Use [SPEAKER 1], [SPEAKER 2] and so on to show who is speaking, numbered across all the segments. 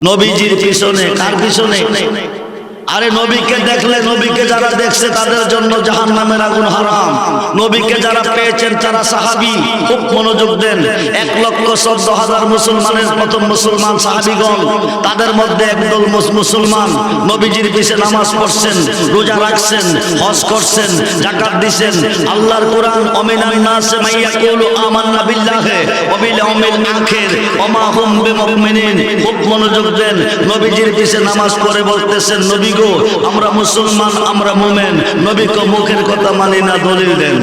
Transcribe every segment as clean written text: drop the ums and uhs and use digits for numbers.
[SPEAKER 1] নবীজির পিছনে কার পিছনে? আরে নবীকে দেখলে, নবীকে যারা দেখছে তাদের জন্য জাহান্নামের আগুন হারাম। নবীকে যারা পেয়েছেন তারা সাহাবী। খুব মনোযোগ দেন। 1,14,000 মুসলমানের প্রথম মুসলমান সাহাবীগণ, তাদের মধ্যে একদল মুসলমান নবীজির পিছে নামাজ পড়ছেন, রোজা রাখছেন, হজ করছেন, যাকাত দিছেন। আল্লাহর কোরআন অমিনান নাস মাইয়াকুলু আমান্না বিল্লাহি ওয়া বিল ইয়াউমিল আখির ওয়া মা হুম বিমুমিনিন। খুব মনোযোগ দেন। নবীজির পিছে নামাজ পড়ে বলতেছেন, নবী গো আমরা মুসলমান, আমরা মুমিন। নবী কো মুখের কথা মানি না, দলিল দেন।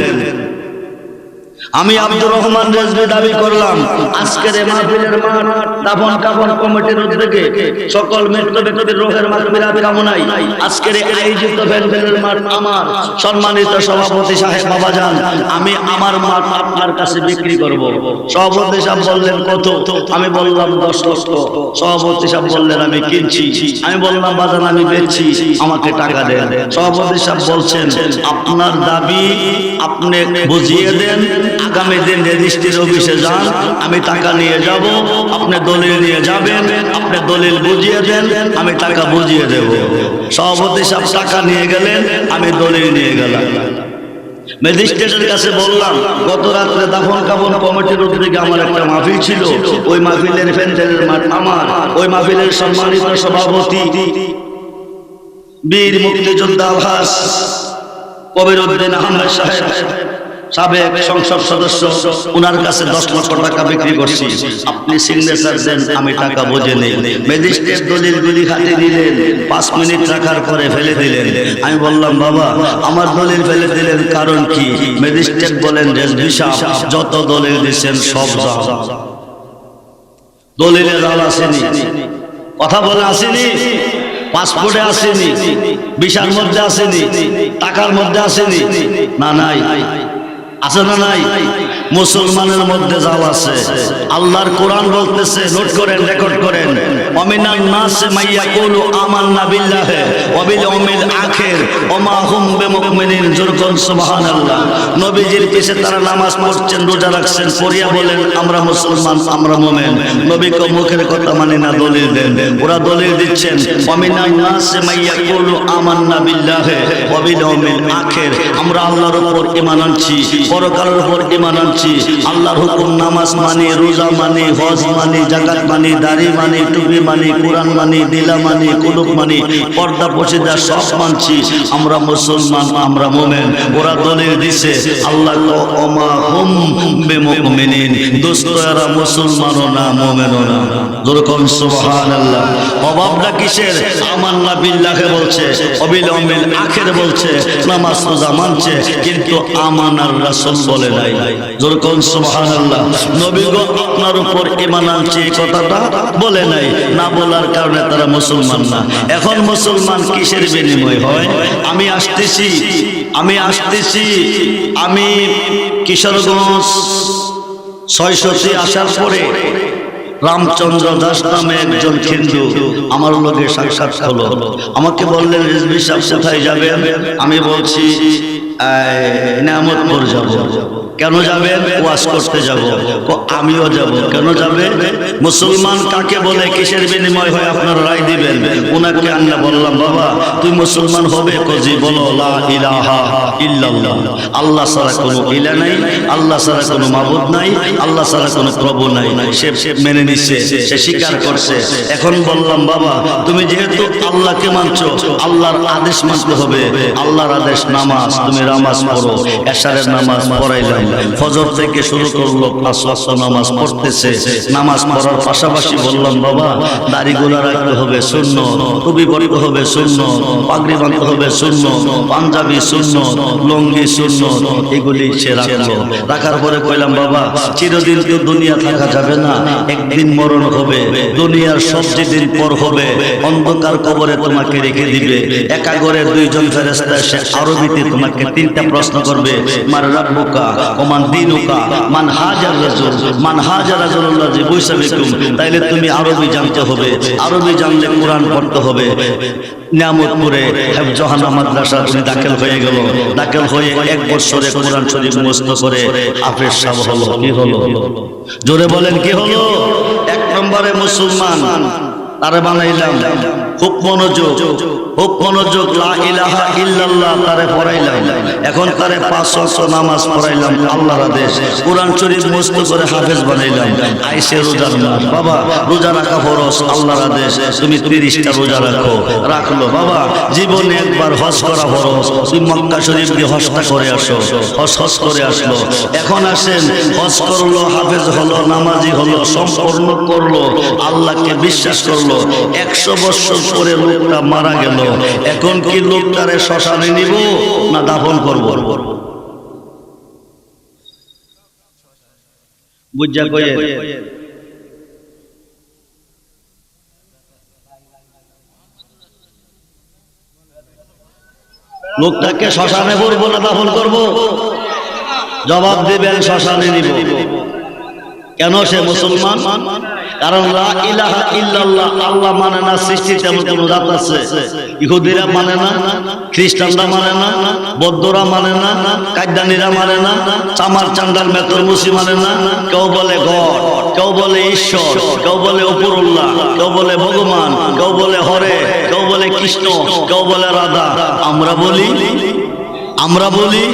[SPEAKER 1] আমি আব্দুর রহমান রেজভী দাবি করলাম, আজকের এই মাহফিলের মাঠ দাফন কাফন কমিটির উদ্যোগে সকল মৃত ব্যক্তির রোহের মাগফিরাত কামনায় আজকের এই আয়োজিত প্যান্ডেলের মাঠ আমার সম্মানিত সভাপতি সাহেব বাবাজান, আমি আমার মাঠ আপনার কাছে বিক্রি করব। সভাপতি সাহেব বললেন কত? আমি বললাম 10 লক্ষ। সভাপতি সাহেব বললেন আমি কিনছি। আমি বললাম বাজান আমি বেচছি, আমাকে টাকা দেন। সভাপতি সাহেব বলছেন আপনার দাবি আপনি বুঝিয়ে দেন, আগামী দিন রেজিস্ট্রির অফিসে যান, আমি টাকা নিয়ে যাব, আপনি দলিল নিয়ে যাবেন, আপনি দলিল বুঝিয়ে দেন, আমি টাকা বুঝিয়ে দেব। সভাপতি সাহেব টাকা নিয়ে গেলেন, আমি দলিল নিয়ে গেলাম। ম্যাজিস্ট্রেটের কাছে বললাম গত রাত্রে দাফন কাফন কমিটির উদ্যোগে আমার একটা মাহফিল ছিল, ওই মাহফিলের প্যান্ডেলের মাঠ আমার। ওই মাহফিলের সম্মানিত সভাপতি বীর মুক্তিযোদ্ধা আলহাজ কবির উদ্দিন আহমেদ সাহেব, সাবেক সংসদ সদস্য, ওনার কাছে 10 লক্ষ টাকা বিক্রি করছি। আপনি সিগনেচার দেন, আমি টাকা বুঝে নেই। ম্যাজিস্ট্রেট দলিলগুলি হাতে দিলেন, 5 মিনিট রাখার পরে ফেলে দিলেন। আমি বললাম বাবা আমার দলিল ফেলে দিলেন কারণ কি? ম্যাজিস্ট্রেট বলেন রেজভী সাহেব যত দলিল দিচ্ছেন সব জাল। দলিলে জাল আসেনি, কথা বলে আসেনি, পাসপোর্টে আসেনি, ভিসার মধ্যে আসেনি, টাকার মধ্যে আসেনি, না নাই আছে না নাই? মুসলমানের মধ্যে জাল আছে। আল্লাহর কোরআন বলতেছে, নোট করেন, রেকর্ড করেন, অমিনান নাস মাইয়াকুলু আমান্না বিল্লাহি ওয়া বিল ইয়াউমিল আখির ওয়া মা হুম বিমুমিনিন। জোরকন সুবহানাল্লাহ। নবীজির পিছে তারা নামাজ পড়ছেন, রোজা রাখছেন, পড়িয়া বলেন আমরা মুসলমান, আমরা মুমিন। নবী কো মুখের কথা মানি না, দলিল দেন। ওরা দলিল দিচ্ছেন অমিনান নাস মাইয়াকুলু আমান্না বিল্লাহি ওয়া বিল ইয়াউমিল আখির। আমরা আল্লাহর উপর ঈমান আনছি, পরকালের উপর ঈমান আনছি, আল্লাহর হুকুম নামাজ মানি, রোজা মানি, হজ মানি, যাকাত মানি, দাড়ি মানি, টুপি মানি, কোরআন মানি, দিলা মানি, কুলুব মানি, পর্দা পর্দা সব মানছি, আমরা মুসলমান, আমরা মুমিন। ওরা দলিল দিছে আল্লাহ কো ওমা হুম বিমুমিনিন, দোস্ত এরা মুসলমানও না মুমিনও না। যেরকম সুবহানাল্লাহ। অভাবটা কিসের? আমান্না বিল্লাহি বলছে, ওয়াবিল ইয়াউমিল আখির বলছে, নামাজ রোজা মানছে, কিন্তু আমানার রাসূল বলে নাই। যেরকম সুবহানাল্লাহ। নবী গো আপনার উপর ঈমান আনছে কথাটা বলে নাই, না বলার কারণে তারা মুসলমান না। এখন মুসলমান কিসের বিনিময় হয়? আমি আসতেছি আমি কিশোরগঞ্জ 600 আসার পরে রামচন্দ্র দাস নামে একজন হিন্দু আমার লগে সাক্ষাৎ হলো। আমাকে বললেন রেজভী সাহেব কোথায় যাবেন? আমি বলছি নেয়ামতপুর যাব। কেন যাবেন? ওয়াজ করতে যাব। আমিও যাব। কেন যাবে? মুসলমান কাকে বলে, কিসের বিনিময় হয় আপনারা রায় দিবেন। ওনাকে আমরা বললাম বাবা তুই মুসলমান হবে কজি, বলো লা ইলাহা ইল্লাল্লাহ, আল্লাহ ছাড়া কোনো ইলা নাই, আল্লাহ ছাড়া কোনো মাবুদ নাই, আল্লাহ ছাড়া কোনো প্রভু নাই। সে মেনে নিচ্ছে, সে স্বীকার করছে। এখন বললাম বাবা তুমি যেহেতু আল্লাহকে মানছো, আল্লাহর আদেশ মানতে হবে। আল্লাহর আদেশ নামাজ, তুমি নামাজ পড়ো। এশারের নামাজ পড়াইলাম, ফজর থেকে শুরু করলো 5 ওয়াক্ত নামাজ পড়তেছে। নামাজ পড়ার পাশাপাশি বললাম বাবা দাড়িগুলা রাখতে হবে সুন্নত, টুপি পরতে হবে সুন্নত, পাগড়ি বাঁধতে হবে সুন্নত, পাঞ্জাবি সুন্নত, লুঙ্গি সুন্নত, এগুলি সে রাখলো। রাখার পরে কইলাম বাবা চিরদিন তো দুনিয়া থাকা যাবে না, একদিন মরণ হবে, দুনিয়ার সব যেদিন পর হবে অন্ধকার কবরে তোমাকে রেখে দিবে। একা ঘরে 2 জন ফেরেশতা এসে আরবিতে তোমাকে 3টা প্রশ্ন করবে, মার রাব্বুকা ওমান দিনুকা মান হাজার রাজুল, মান হাজার রাজুল্লাহ জি বুইসাবিকুম। তাইলে তুমি আরবি জানতে হবে, আরবি জানলে কোরআন পড়তে হবে। নিয়ামতপুরে হেফজোহানা মাদ্রাসা তুমি দাখিল হয়ে গেল, দাখিল হয়ে 1 বছরে কোরআন শরীফ মুখস্থ করে হাফেজ সাহেব হলো। কি হলো? জোরে বলেন কি হলো? 1 নম্বরে মুসলমান, তারে বানাইলাম, খুব মনোযোগ, খুব মনোযোগ, লা ইলাহা ইল্লাল্লাহ তারে পড়াইলাম, এখন তারে 5 ওয়াক্ত নামাজ পড়াইলাম আল্লাহর আদেশ, কোরআন শরীফ মুখস্থ করে হাফেজ বানাইলাম। আইসে রোজার মাস, বাবা রোজা রাখা ফরজ আল্লাহর আদেশ, তুমি 30টা রোজা রাখো, রাখলো। বাবা জীবনে একবার হজ করা ফরজ, তুমি মক্কা শরীফ দিয়ে হজটা করে আসো, হজ করে আসলো। এখন আসেন, হজ করলো, হাফেজ হলো, নামাজি হলো, সম্পূর্ণ করলো, আল্লাহকে বিশ্বাস করলো। 100 বছর পরে লোকটা মারা গেল, এখন কি লোকটারে শ্মশানে নিব না দাফন করব? বুঝা কয়ে লোকটাকে শ্মশানে ভরবো না দাফন করব? জবাব দিবেন শ্মশানে নিব। কেন? সে মুসলমান। কারণ লা ইলাহা ইল্লাল্লাহ আল্লাহ মানে না, সৃষ্টিতে এমন কোন জাত আছে? ইহুদিরা মানে না, খ্রিস্টানরা মানে না, বৌদ্ধরা মানে না, কাদ্যানীরা মানে না, চামার চান্দাল মেতর মুসি মানে না। কেউ বলে গড, কেউ বলে ঈশ্বর, কেউ বলে উপরুল্লাহ, কেউ বলে ভগবান, কেউ বলে হরে, কেউ বলে কৃষ্ণ, কেউ বলে রাধা। আমরা বলি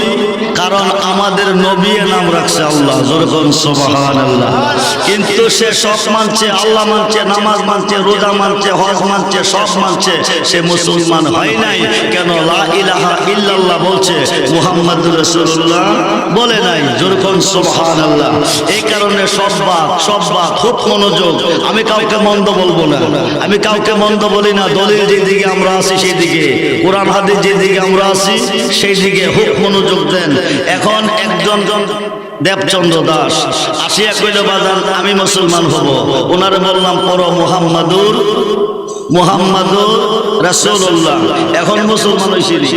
[SPEAKER 1] কারণ আমাদের নবী নাম রাখছে আল্লাহ, যেরকম সুবহানাল্লাহ। কিন্তু সে সব মানছে, আল্লাহ মানছে, নামাজ মানছে, রোজা মানছে, হজ মানছে, সব মানছে, সে মুসলমান হয় নাই। কেন? লা ইলাহা ইল্লাল্লাহ বলছে, মুহাম্মাদুর রাসূলুল্লাহ বলে নাই, যেরকম সুবহানাল্লাহ। এই কারণে সব বাত খুব মনোযোগ। আমি কাউকে মন্দ বলবো না, আমি কাউকে মন্দ বলি না। দলিল যেদিকে আমরা আছি সেই দিকে, কোরআন হাদিস যেদিকে আমরা আছি সেই দিকে খুব মনোযোগ দেন। এখন একজন দেবচন্দ্র দাস আসিয়া কইল, বাজান আমি মুসলমান হব। ওনারে বললাম পড়ো মুহাম্মাদুর রাসূলুল্লাহ। এখন মুসলমান হইছিলি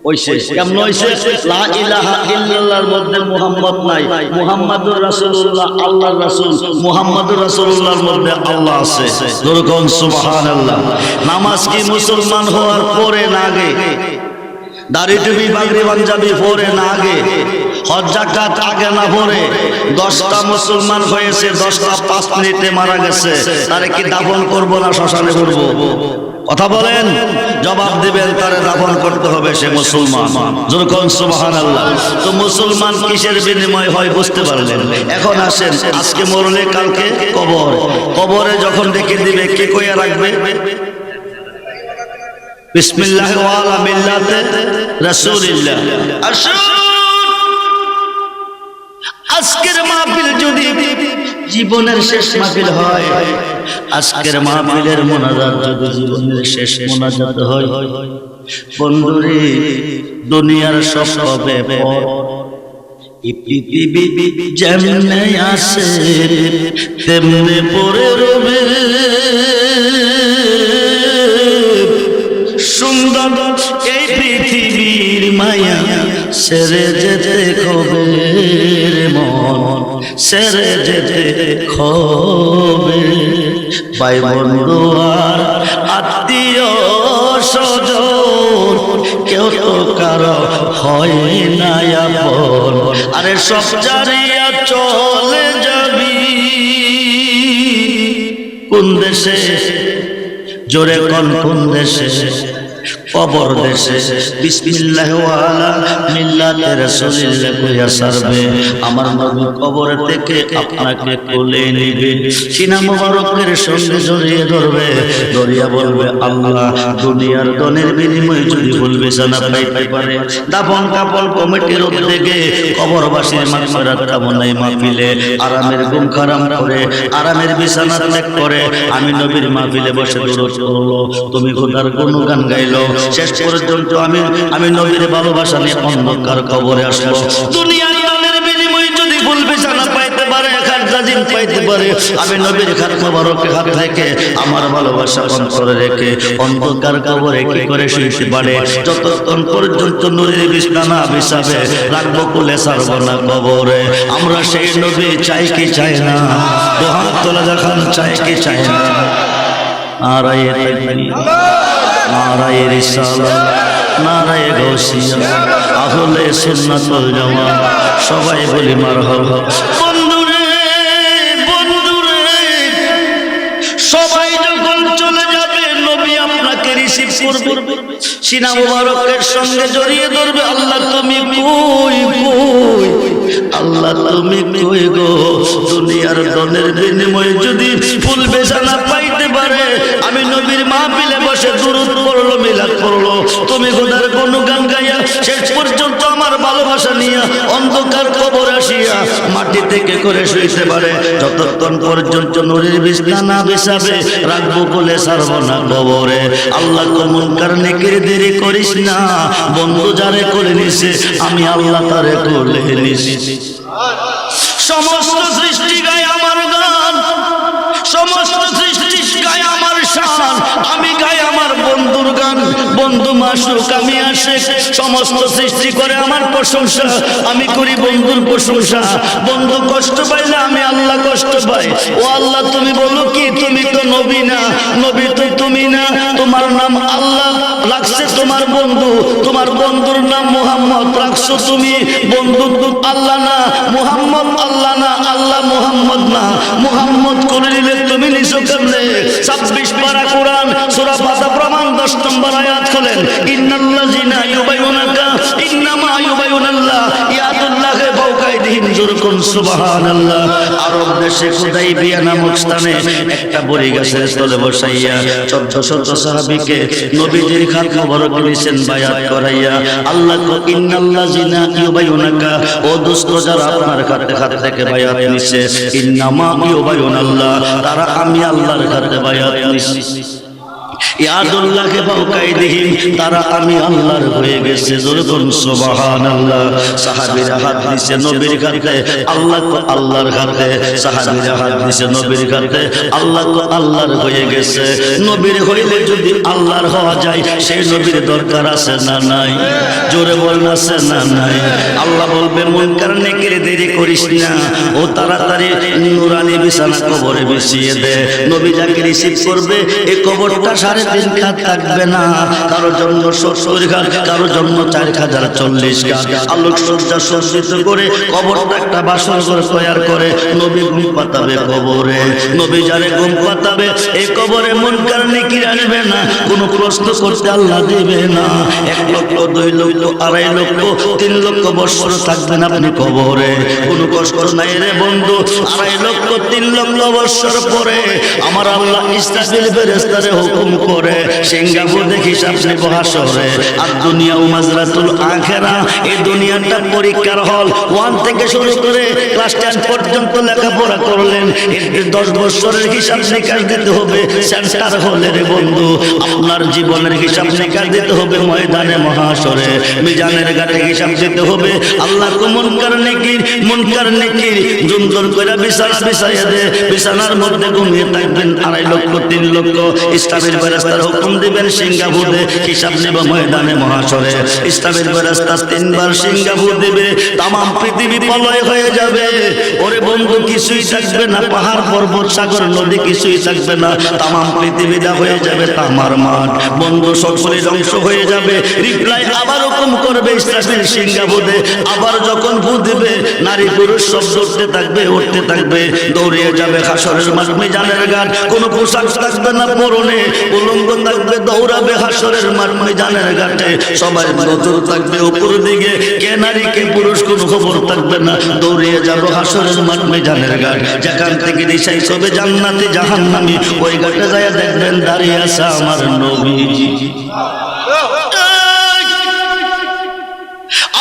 [SPEAKER 1] ওইছে কেমন হইছে? লা ইলাহা ইল্লাল্লাহর মধ্যে মুহাম্মদ নাই, মুহাম্মাদুর রাসূলুল্লাহ আল্লাহর রাসূল, মুহাম্মাদুর রাসূলুল্লাহর মধ্যে আল্লাহ আছে। যেরকম সুবহানাল্লাহ। নামাজ কি মুসলমান হওয়ার পরে না আগে? দাড়ি টুপি পাগড়ি পাঞ্জাবি পরে না আগে? হজ যাকাত আগে না পরে? 10টা মুসলমান হয়েছে, 10টা 5 মিনিটে মারা গেছে, তারে কি দাফন করব না শ্মশানে করব? কথা বলেন, জবাব দিবেন। তারে দাফন করতে হবে, সে মুসলমান। যেরকম সুবহানাল্লাহ। তো মুসলমান কিসের বিনিময় হয় বুঝতে পারলেন? এখন আসেন, আজকে মরলে কালকে কবরে যখন ডেকে দিবে কে কইয়া রাখবে? বিসমিল্লাহ ওয়ালা মিল্লাতে রাসূলিল্লাহ। আজকের মাহফিল যদি জীবনের শেষ মাহফিল হয়, আজকের মাহফিলের মোনাজাত যদি জীবনের শেষ মোনাজাত হয়, বন্ধুরে দুনিয়ার সব হবে পর, এই পৃথিবী যেমনে আসে তেমনে পড়ে রবে। সুন্দর এই পৃথিবীর মায়া সেরে যেতে কবে রে মন, সেরে যেতে কবে। ভাই বন্ধু আর আত্মীয় স্বজন কেউ তো কারো হয় না আপন। আরে সব জানিয়া চলে যাবি কোন দেশে? জোরে কোন দেশে? কবর দেশে। বিসমিল্লাহ ওয়ালা মিল্লাতে রাসূলিল্লাহ কইয়া সারবে, আমার নবী কবর থেকে আপনাকে কোলে নিবে, সিনা মোবারকের সঙ্গে জড়িয়ে ধরবে, ধরিয়া বলবে, আল্লাহ দুনিয়ার দনের বিনিময়ে যদি বলবে জানা পাইতে পারে, দাফন কাফন কমিটির উদ্যোগে কবরবাসীর মাগফিরাত কামনায় মাহফিলে আরামের ঘুম হারাম করে, আরামের বিছানা ত্যাগ করে আমি নবীর মাহফিলে বসে দরুদ পড়লো, তুমি খোদার গুণগান গাইলো, শেষ পর্যন্ত আমি নবীর ভালোবাসা নিয়ে অন্ধকার কবরে আসলো। দুনিয়ার দানের বিনিময়ে যদি ভুল বিছানা পাইতে পারে, খাজা পাইতে পারে, আমি নবীর খাত মোবারকে হাত রেখে আমার ভালোবাসা অন্তরে রেখে অন্ধকার কবরে কি করে শুইতে পারে? যতক্ষণ পর্যন্ত নূরের বিছানা না বিছাবে রাখবো কোলে, ছাড়বো না কবরে। আমরা সেই নবী চাই কি চাই না? দোহাত তোলা যখন চাই কি চাই না? নারায়ে তাকবীর, নারায়ে রিসালাত, নারায়ে গাউসিয়া, আহলে সুন্নাত ওয়াল জামাত, সবাই বলি মারহাবা। বন্ধুরে সবাই চলে যাবে, নবী আপনাকে রিসিভ করবে, সিনা মুবারকের সঙ্গে জড়িয়ে ধরবে, আল্লাহ তুমি কই কই, আল্লাহ তুমি কই গো। দুনিয়ার ধনের বিনিময়ে যদি ফুল বেচানা পাইতে পারে, আমি নবীর মাহফিলে বসে দুরূদ পড়লো, মিলাদ পড়লো, তুমি খোদার গুণগান গাইয়া শেষ পর্যন্ত আমার ভালোবাসা নিয়ে অন্ধকার কবর আসিয়া মাটি থেকে করে শুইতে পারে, যতক্ষণ পর্যন্ত নূরের বিছানা না বিছাবে রাখবো বলে ছাড়ব না কবরে। আল্লাহ মুনকার নেকির দেরি করিস না, বন্ধু যারে করে নিছে আমি আল্লাহ তারে করে নিছি। সমস্ত সৃষ্টি গায় আমার গান, সমস্ত সৃষ্টি গায় আমার শান, আমি গাই আমার বন্ধুর গান, বন্ধু মাশরুক আমি আশিক, সমস্ত সৃষ্টি করে আমার প্রশংসা, আমি করি বন্ধুর প্রশংসা। বন্ধু কষ্ট পাইলে আমি আল্লাহ কষ্ট পাই। ও আল্লাহ তুমি বলো কি, তুমি তো নবী না, নবী তো তুমি না, তোমার নাম আল্লাহ রাখছে তোমার বন্ধু, তোমার বন্ধুর নাম মুহাম্মদ রাখছো তুমি, বন্ধু আল্লাহ না, মুহাম্মদ আল্লাহ না, আল্লাহ মুহাম্মদ না, মুহাম্মদ করে নিলে তুমি নিছো কেমনে? 26 পারা কোরআন সূরা ফাতিহা প্রমাণ 10 নম্বর আয়াত খোলেন, ইন্নাল্লাযিনা ইউবাইয়ুনাকা ইন্নামা ইউবাইয়ুনাল্লাহ ইয়াদুল্লাহি ফাওকা আইদিহিম যুরকুন সুবহানাল্লাহ। আরব দেশে হুদাইবিয়া নামক স্থানে একটা বড়ি গাছের তলে বসাইয়া 1400 সাহাবীকে নবীজির হাত মোবারক নিছেন বায়াত করাইয়া, আল্লাহ কো ইন্নাল্লাযিনা ইউবাইয়ুনাকা, ও দোস্ত যারা আপনার হাত থেকে বায়াত নিছে, ইন্নামা ইউবাইয়ুনাল্লাহ, তারা আমি আল্লাহর হাতে বায়াত নিছি, ইয়াদুল্লাহি ফাওকা আইদিহিম, তারা আমি আল্লাহর হয়ে গেছে, যুরকুন সুবহানাল্লাহ। সাহাবীরা হাত দিছে নবীর হাতে, আল্লাহ কো আল্লাহর হাতে, সাহাবীরা হাত দিছে নবীর হাতে, আল্লাহ কো আল্লাহর হয়ে গেছে। নবীর হইলে যদি আল্লাহর হওয়া যায়, সেই নবীর দরকার আছে না নাই? জোরে বলেন আছে না নাই? আল্লাহ বলবে মুনকার নেকির দেরি করিস না, ও তাড়াতাড়ি নূরানি বিছানা কবরে বিছিয়ে দে। নবী যাকে রিসিভ করবে এই কবরটা 3.5 খাত থাকবে না, কারো জন্য 70 খাত, কারো জন্য 4040 খাত, আলোকসজ্জা সজ্জিত করে কবরটা একটা বাসর ঘর তৈরি করে নবী ঘুম পাতাবে কবরে। নবী যারে ঘুম পাতাবে এই কবরে মুনকার নেকির আনবে না, কোনো প্রশ্ন করতে আল্লাহ দেবে না। 1 লক্ষ 2 লক্ষ 2.5 লক্ষ 3 লক্ষ বছর থাকবেন আপনি কবরে, কোনো কষ্ট নাই রে বন্ধু। 2.5 লক্ষ 3 লক্ষ বছর পরে আমার আল্লাহ ইসরাফিল ফেরেশতারে হুকুম করে সিঙ্গাপুর দেখি সামনে বহাসরে। আর দুনিয়া ও মাজরাতুল আখিরা, এই দুনিয়াটা পরীক্ষার হল। 1 থেকে শুরু করে ক্লাস 10 পর্যন্ত লেখাপড়া করলেন, 10 বছরের হিসাব নিকাশ দিতে হবে সেন্টার হলে রে বন্ধু। আপনার জীবনের হিসাব নিকাশ দিতে হবে ময়দানে মহাসরে, মিজানের ঘাটে হিসাব দিতে হবে। আল্লাহ কো মুনকার নেকির জুমজুর করে বিছানা বিছাইয়া দে, বিছানার মধ্যে ঘুমিয়ে থাকবেন 2.5 লক্ষ 3 লক্ষ, ইসলামের ফেরেশতার হুকুম দিবেন সিঙ্গাপুরে হিসাব নেব ময়দানে মহাসরে। ইসলামের ফেরেশতা 3 বার সিঙ্গাপুর দিবে, তাম পৃথিবী প্রলয় হয়ে যাবে। ওরে বন্ধু কিছুই থাকবে না, পাহাড় পর্বত সাগর নদী কিছুই থাকবে না, তাম পৃথিবীটা হয়ে যাবে তামার মাঠ। বন্ধু সকলে ধ্বংস হয়ে যাবে। রিপ্লাই আবার হুকুম করবে ইসলামের সিঙ্গাপুরে, আবার যখন ভূ দিবে নারী পুরুষ সব উঠতে থাকবে, দৌড়িয়ে যাবে হাসরের মাঠ মিজানের ঘাট। কোনো পোশাক থাকবে না পরনে, উলঙ্গ থাকবে, দৌড়াবে হাসরের মাঠ মিজানের ঘাটে। সবাই নজর থাকবে উপর দিকে, কে নারী কে পুরুষ কোনো খবর থাকবে না, দৌড়িয়ে যাবো হাসরের মাঠ মিজানের ঘাট। যেখান থেকে দিশাই সবে জান্নাতি জাহান্নামী, ওই ঘাটে যায় দেখবেন দাঁড়িয়ে আছে আমার নবীজি।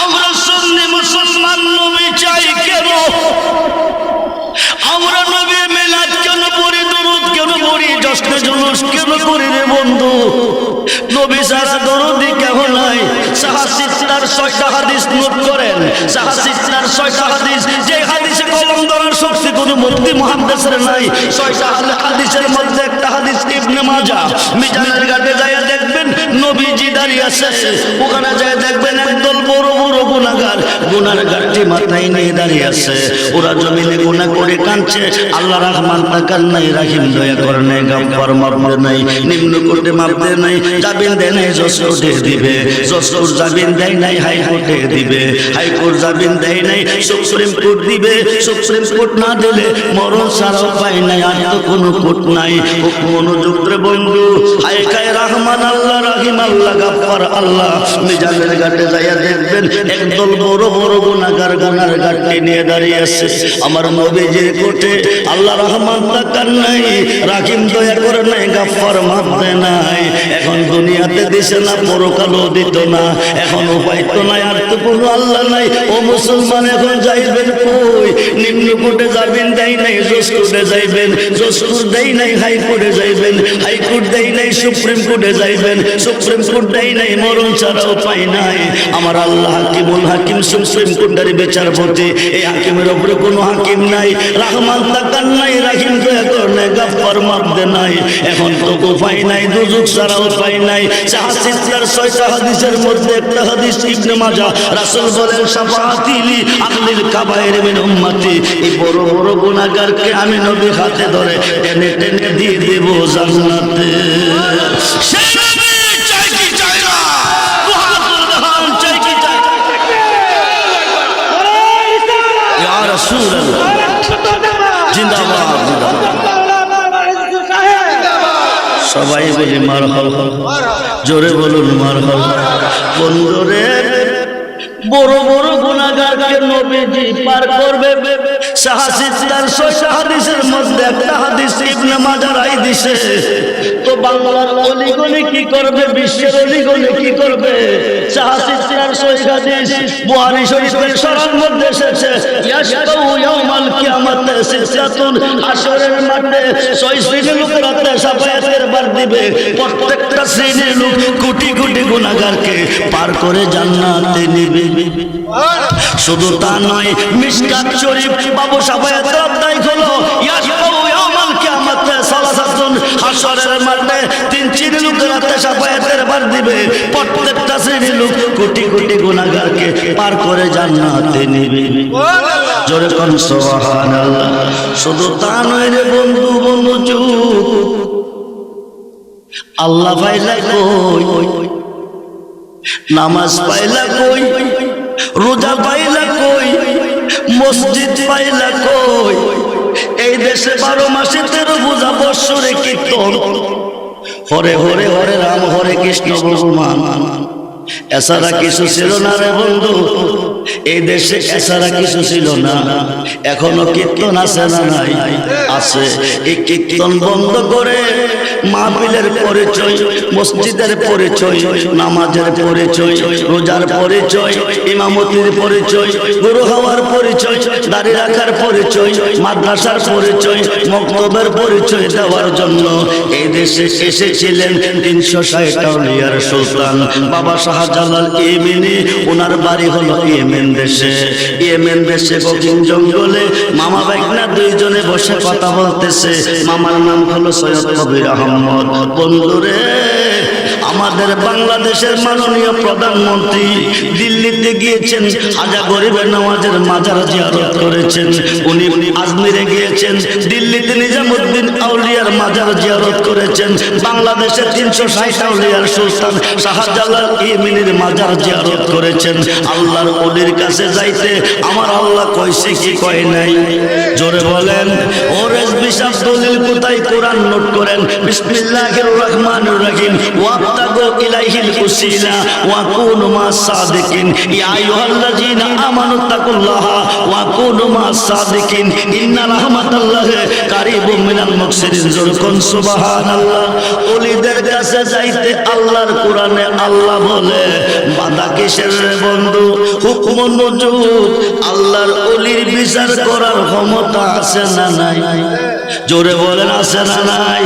[SPEAKER 1] আমরা সুন্নি মুসলমান নবী চাই কেন? আমরা নবী মিলাদ কেন পড়ি, দরুদ কেন পড়ি, জশ্নে জুলুস কেন করি রে বন্ধু? নবী ছাড়া দরুদি কেন নাই? সাহাসিতার 6টা হাদিস নোট করেন, সাহাসিতার 6টা হাদিস, যে হাদিসে কলম ধরার শক্তি কোনো মুফতি মুহাদ্দিসের নাই। 6টা হাদিসের মধ্যে একটা হাদিস ইবনে মাজাহ, মিজানের ঘাটে যায় দেখবেন নবীজি দাঁড়িয়ে আছে। ওখানে যায় দেখবেন একদল বড় বড় গুনাহগার, গুনার গাঠি মাথায় নিয়ে দাঁড়িয়ে আছে। ওরা জমিনে গুনাহ করে কাঁদছে, আল্লাহ রহমান তাকান নাই, রাহিম দয়া করে নাই, গাফফার মাফ দেয় নাই, নিম্ন কোর্টে মাফ দেয় নাই, জামিন দেয় নাই, জজ কোর্টে দিবে, জজ কোর্ট জামিন দেয় নাই, হাইকোর্টে দিবে, হাইকোর্ট জামিন দেয় নাই, সুপ্রিম কোর্ট দিবে, সুপ্রিম কোর্ট না দিলে মরণ ছাড়া উপায় নাই, আর তো কোনো কোর্ট নাই। মনোযোগ রে বন্ধু, হায় কায় রহমান আল্লাহ, রাহিম আল্লাহ, গাফফার আল্লাহ। মিজানের ঘাটে যাইয়া দেখবেন একদল বড় বড় গুনাহগার গুনার ঘাটে নিয়ে দাঁড়িয়ে আছে। আমার নবীজির কোর্টে আল্লাহ রহমান তাকান নাই, রাহিম দয়া করে নাই, গাফফার মাফ দেয় নাই। এখন দুনিয়াতে দিছে না, পরকালও দিত না, এখন উপায় তো নাই, আর তো কোনো আল্লাহ নাই। ও মুসলমান, এখন যাইবেন কই? নিম্ন কোর্টে যাবেন, দেয় নাই, জজ কোর্টে যাইবেন, জজ কোর্ট দেয় নাই, হাইকোর্টে যাইবেন, হাইকোর্ট দেয় নাই, সুপ্রিম কোর্টে যাইবেন, সুপ্রিম কোর্ট দেয় নাই, মরণ ছাড়া উপায় নাই। আমার আল্লাহ হাকিমুল হাকিম, সুপ্রিম কোর্টের বিচারপতি, এই হাকিমের উপরে কোনো হাকিম নাই। রহমান তাকান নাই, রাহিম দয়া করে নাই, গাফফার মাফ দেয় নাই। এখন তো উপায় নাই, দুজক ছাড়া উপায় নাই। সাহাসিতার 6টা হাদিসের মধ্যে একটা হাদিস ইবনে মাজাহ, রাসূল বলেন শাফাআতিলি আহলিল কাবায়ের মিন উম্মতি, এই বড় বড় গুনাহগারকে আমি নবী হাতে ধরে টেনে টেনে দিয়ে দেব জান্নাতে। সেই নবী চাই কি চাই না, দুহাত দেখান, চাই কি চাই ইয়া রাসূলুল্লাহ, জিন্দাবাদ জিন্দাবাদ। সবাই বলি মারহাবা, জোরে বলুন মারহাবা। বন্ধুরে, বড় বড় গুনাহগারকে নবীজি পার করবে। সাহাসিতার 6টা হাদিসের মধ্যে একটা হাদিস ইবনে মাজাহ রাই দিছে। তো বাংলার অলিগলি কি করবে, বিশ্বের অলিগলি কি করবে? সাহাসিতার 6 হাদিস বুখারী শরীফের সরার মধ্যে এসেছে, ইয়াশফাউ ইয়াউমাল কিয়ামাতে সিসাতুন, হাশরের মাঠে 6 শ্রেণীর লোকের হাতে শাফায়াতের বার দিবে। প্রত্যেকটা শ্রেণীর লোক কোটি কোটি গুনাহগারকে পার করে জান্নাতে নিবে। শুধু তা নয়, মিশকাত শরীফ বাবু শাফায়াতের অধ্যায় হলো, ইয়াশফাউ ইয়াউমাল কিয়ামাতে সালাসাতুন, হাশরের মাঠে 3 শ্রেণীর লোকের হাতে শাফায়াতের বার দিবে। প্রত্যেকটা শ্রেণীর লোক কোটি কোটি গুনাহগারকে পার করে জান্নাতে নিবে। জোরে কোন সুবহানাল্লাহ। শুধু তা নয় রে বন্ধু, বন্ধু চুপ, আল্লাহ পাইলা কই, নামাজ পাইলা কই, রোজা পাইলা কই, মসজিদ পাইলা কই? এই দেশে 12 মাসে 13 পূজা, বৎসরে কীর্তন, হরে হরে হরে রাম, হরে কৃষ্ণ ভগবান, এছাড়া কিছু ছিল না রে বন্ধু। এই দেশে এছাড়া কিছু ছিল না। এখনো কীর্তন আছে না নাই? আছে। এই কীর্তন বন্ধ করে মাহফিলের পরিচয়, মসজিদের পরিচয়, নামাজের পরিচয়, রোজার পরিচয়, ইমামতির পরিচয়, গুরু হওয়ার পরিচয়, দাড়ি রাখার পরিচয়, মাদ্রাসার পরিচয়, মক্তবের পরিচয় দেওয়ার জন্য এই দেশে এসেছিলেন 360 আউলিয়ার সুলতান বাবা শাহজালাল ইয়েমেনি। ওনার বাড়ি হলো ইয়েমেন দেশে। ইয়েমেন দেশে গভীর জঙ্গলে মামা ভাইগনা দুইজনে বসে কথা বলতেছে। মামার নাম হলো সৈয়দ কবির আহমদ। বন্ধুরে, আমাদের বাংলাদেশের মাননীয় প্রধানমন্ত্রী দিল্লিতে গিয়েছেন, হাজা গরিবের নওয়াজের মাজার জিয়ারত করেছেন। উনি আজমিরে গিয়েছেন, দিল্লিতে নিজামুদ্দিন আউলিয়ার মাজার জিয়ারত করেছেন। বাংলাদেশে 360 আউলিয়ার সুলতান শাহজালাল ইয়েমেনির মাজার জিয়ারত করেছেন। আল্লাহর ওলির কাছে যাইতে আমার আল্লাহ কইছে কি কয় নাই? জোরে বলেন। ও রেজবি সাহেব দলিল কোথায়? কোরআন নোট করেন। বিসমিল্লাহির রহমানির রহিম, ওয়াবতাগু ইলাইহিল উসিলা ওয়া কুনু মাস সাদিকিন, ইয়া আইয়ুহাল্লাযীনা আমানু তাকুল্লাহা ওয়া কুনু মাস সাদিকিন, ইন্না রাহমাতাল্লাহি কারীবুম মিনাল মুহসিনিন। জোরে কোন সুবহানাল্লাহ। ওলিদের কাছে যাইতে আল্লাহর কোরআনে আল্লাহ বলে বাধা কিসের রে বন্ধু? হুকুম নজুব। আল্লাহর ওলির বিচার করার ক্ষমতা আছে না নাই? জোরে বলেন আছে না নাই?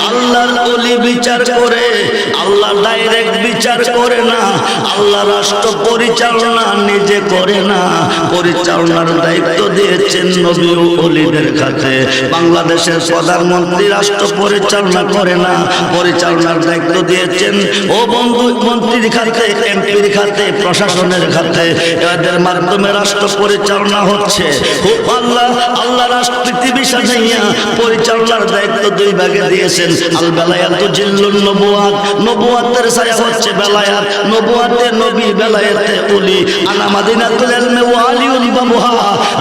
[SPEAKER 1] আল্লাহ আল্লাহর ওলি বিচার করে, আল্লাহ ডাইরেক্ট বিচার করে না, আল্লাহ রাষ্ট্র পরিচালনা নিজে করে না, পরিচালনার দায়িত্ব দিয়েছেন নবী ও ওলিদের কাছে। বাংলাদেশের প্রধানমন্ত্রী রাষ্ট্র পরিচালনা করে না, পরিচালনার দায়িত্ব দিয়েছেন ও বন্ধু মন্ত্রীর খাতে, এমপির খাতে, প্রশাসনের খাতে, এদের মাধ্যমে রাষ্ট্র পরিচালনা হচ্ছে। আল্লাহ রাষ্ট্র পৃথিবী সাজাইয়া পরিচালনার দায়িত্ব দুই ভাগে দিয়েছেন। আল বেলায়াতু জিল্লুন নবুয়াত, নবুয়াতের ছায়া হচ্ছে বেলায়াত, নবুয়াতে নবী, বেলায়াতে ওলি। আনা মাদিনাতুল ইলমি ওয়া আলিউল বাবুহা,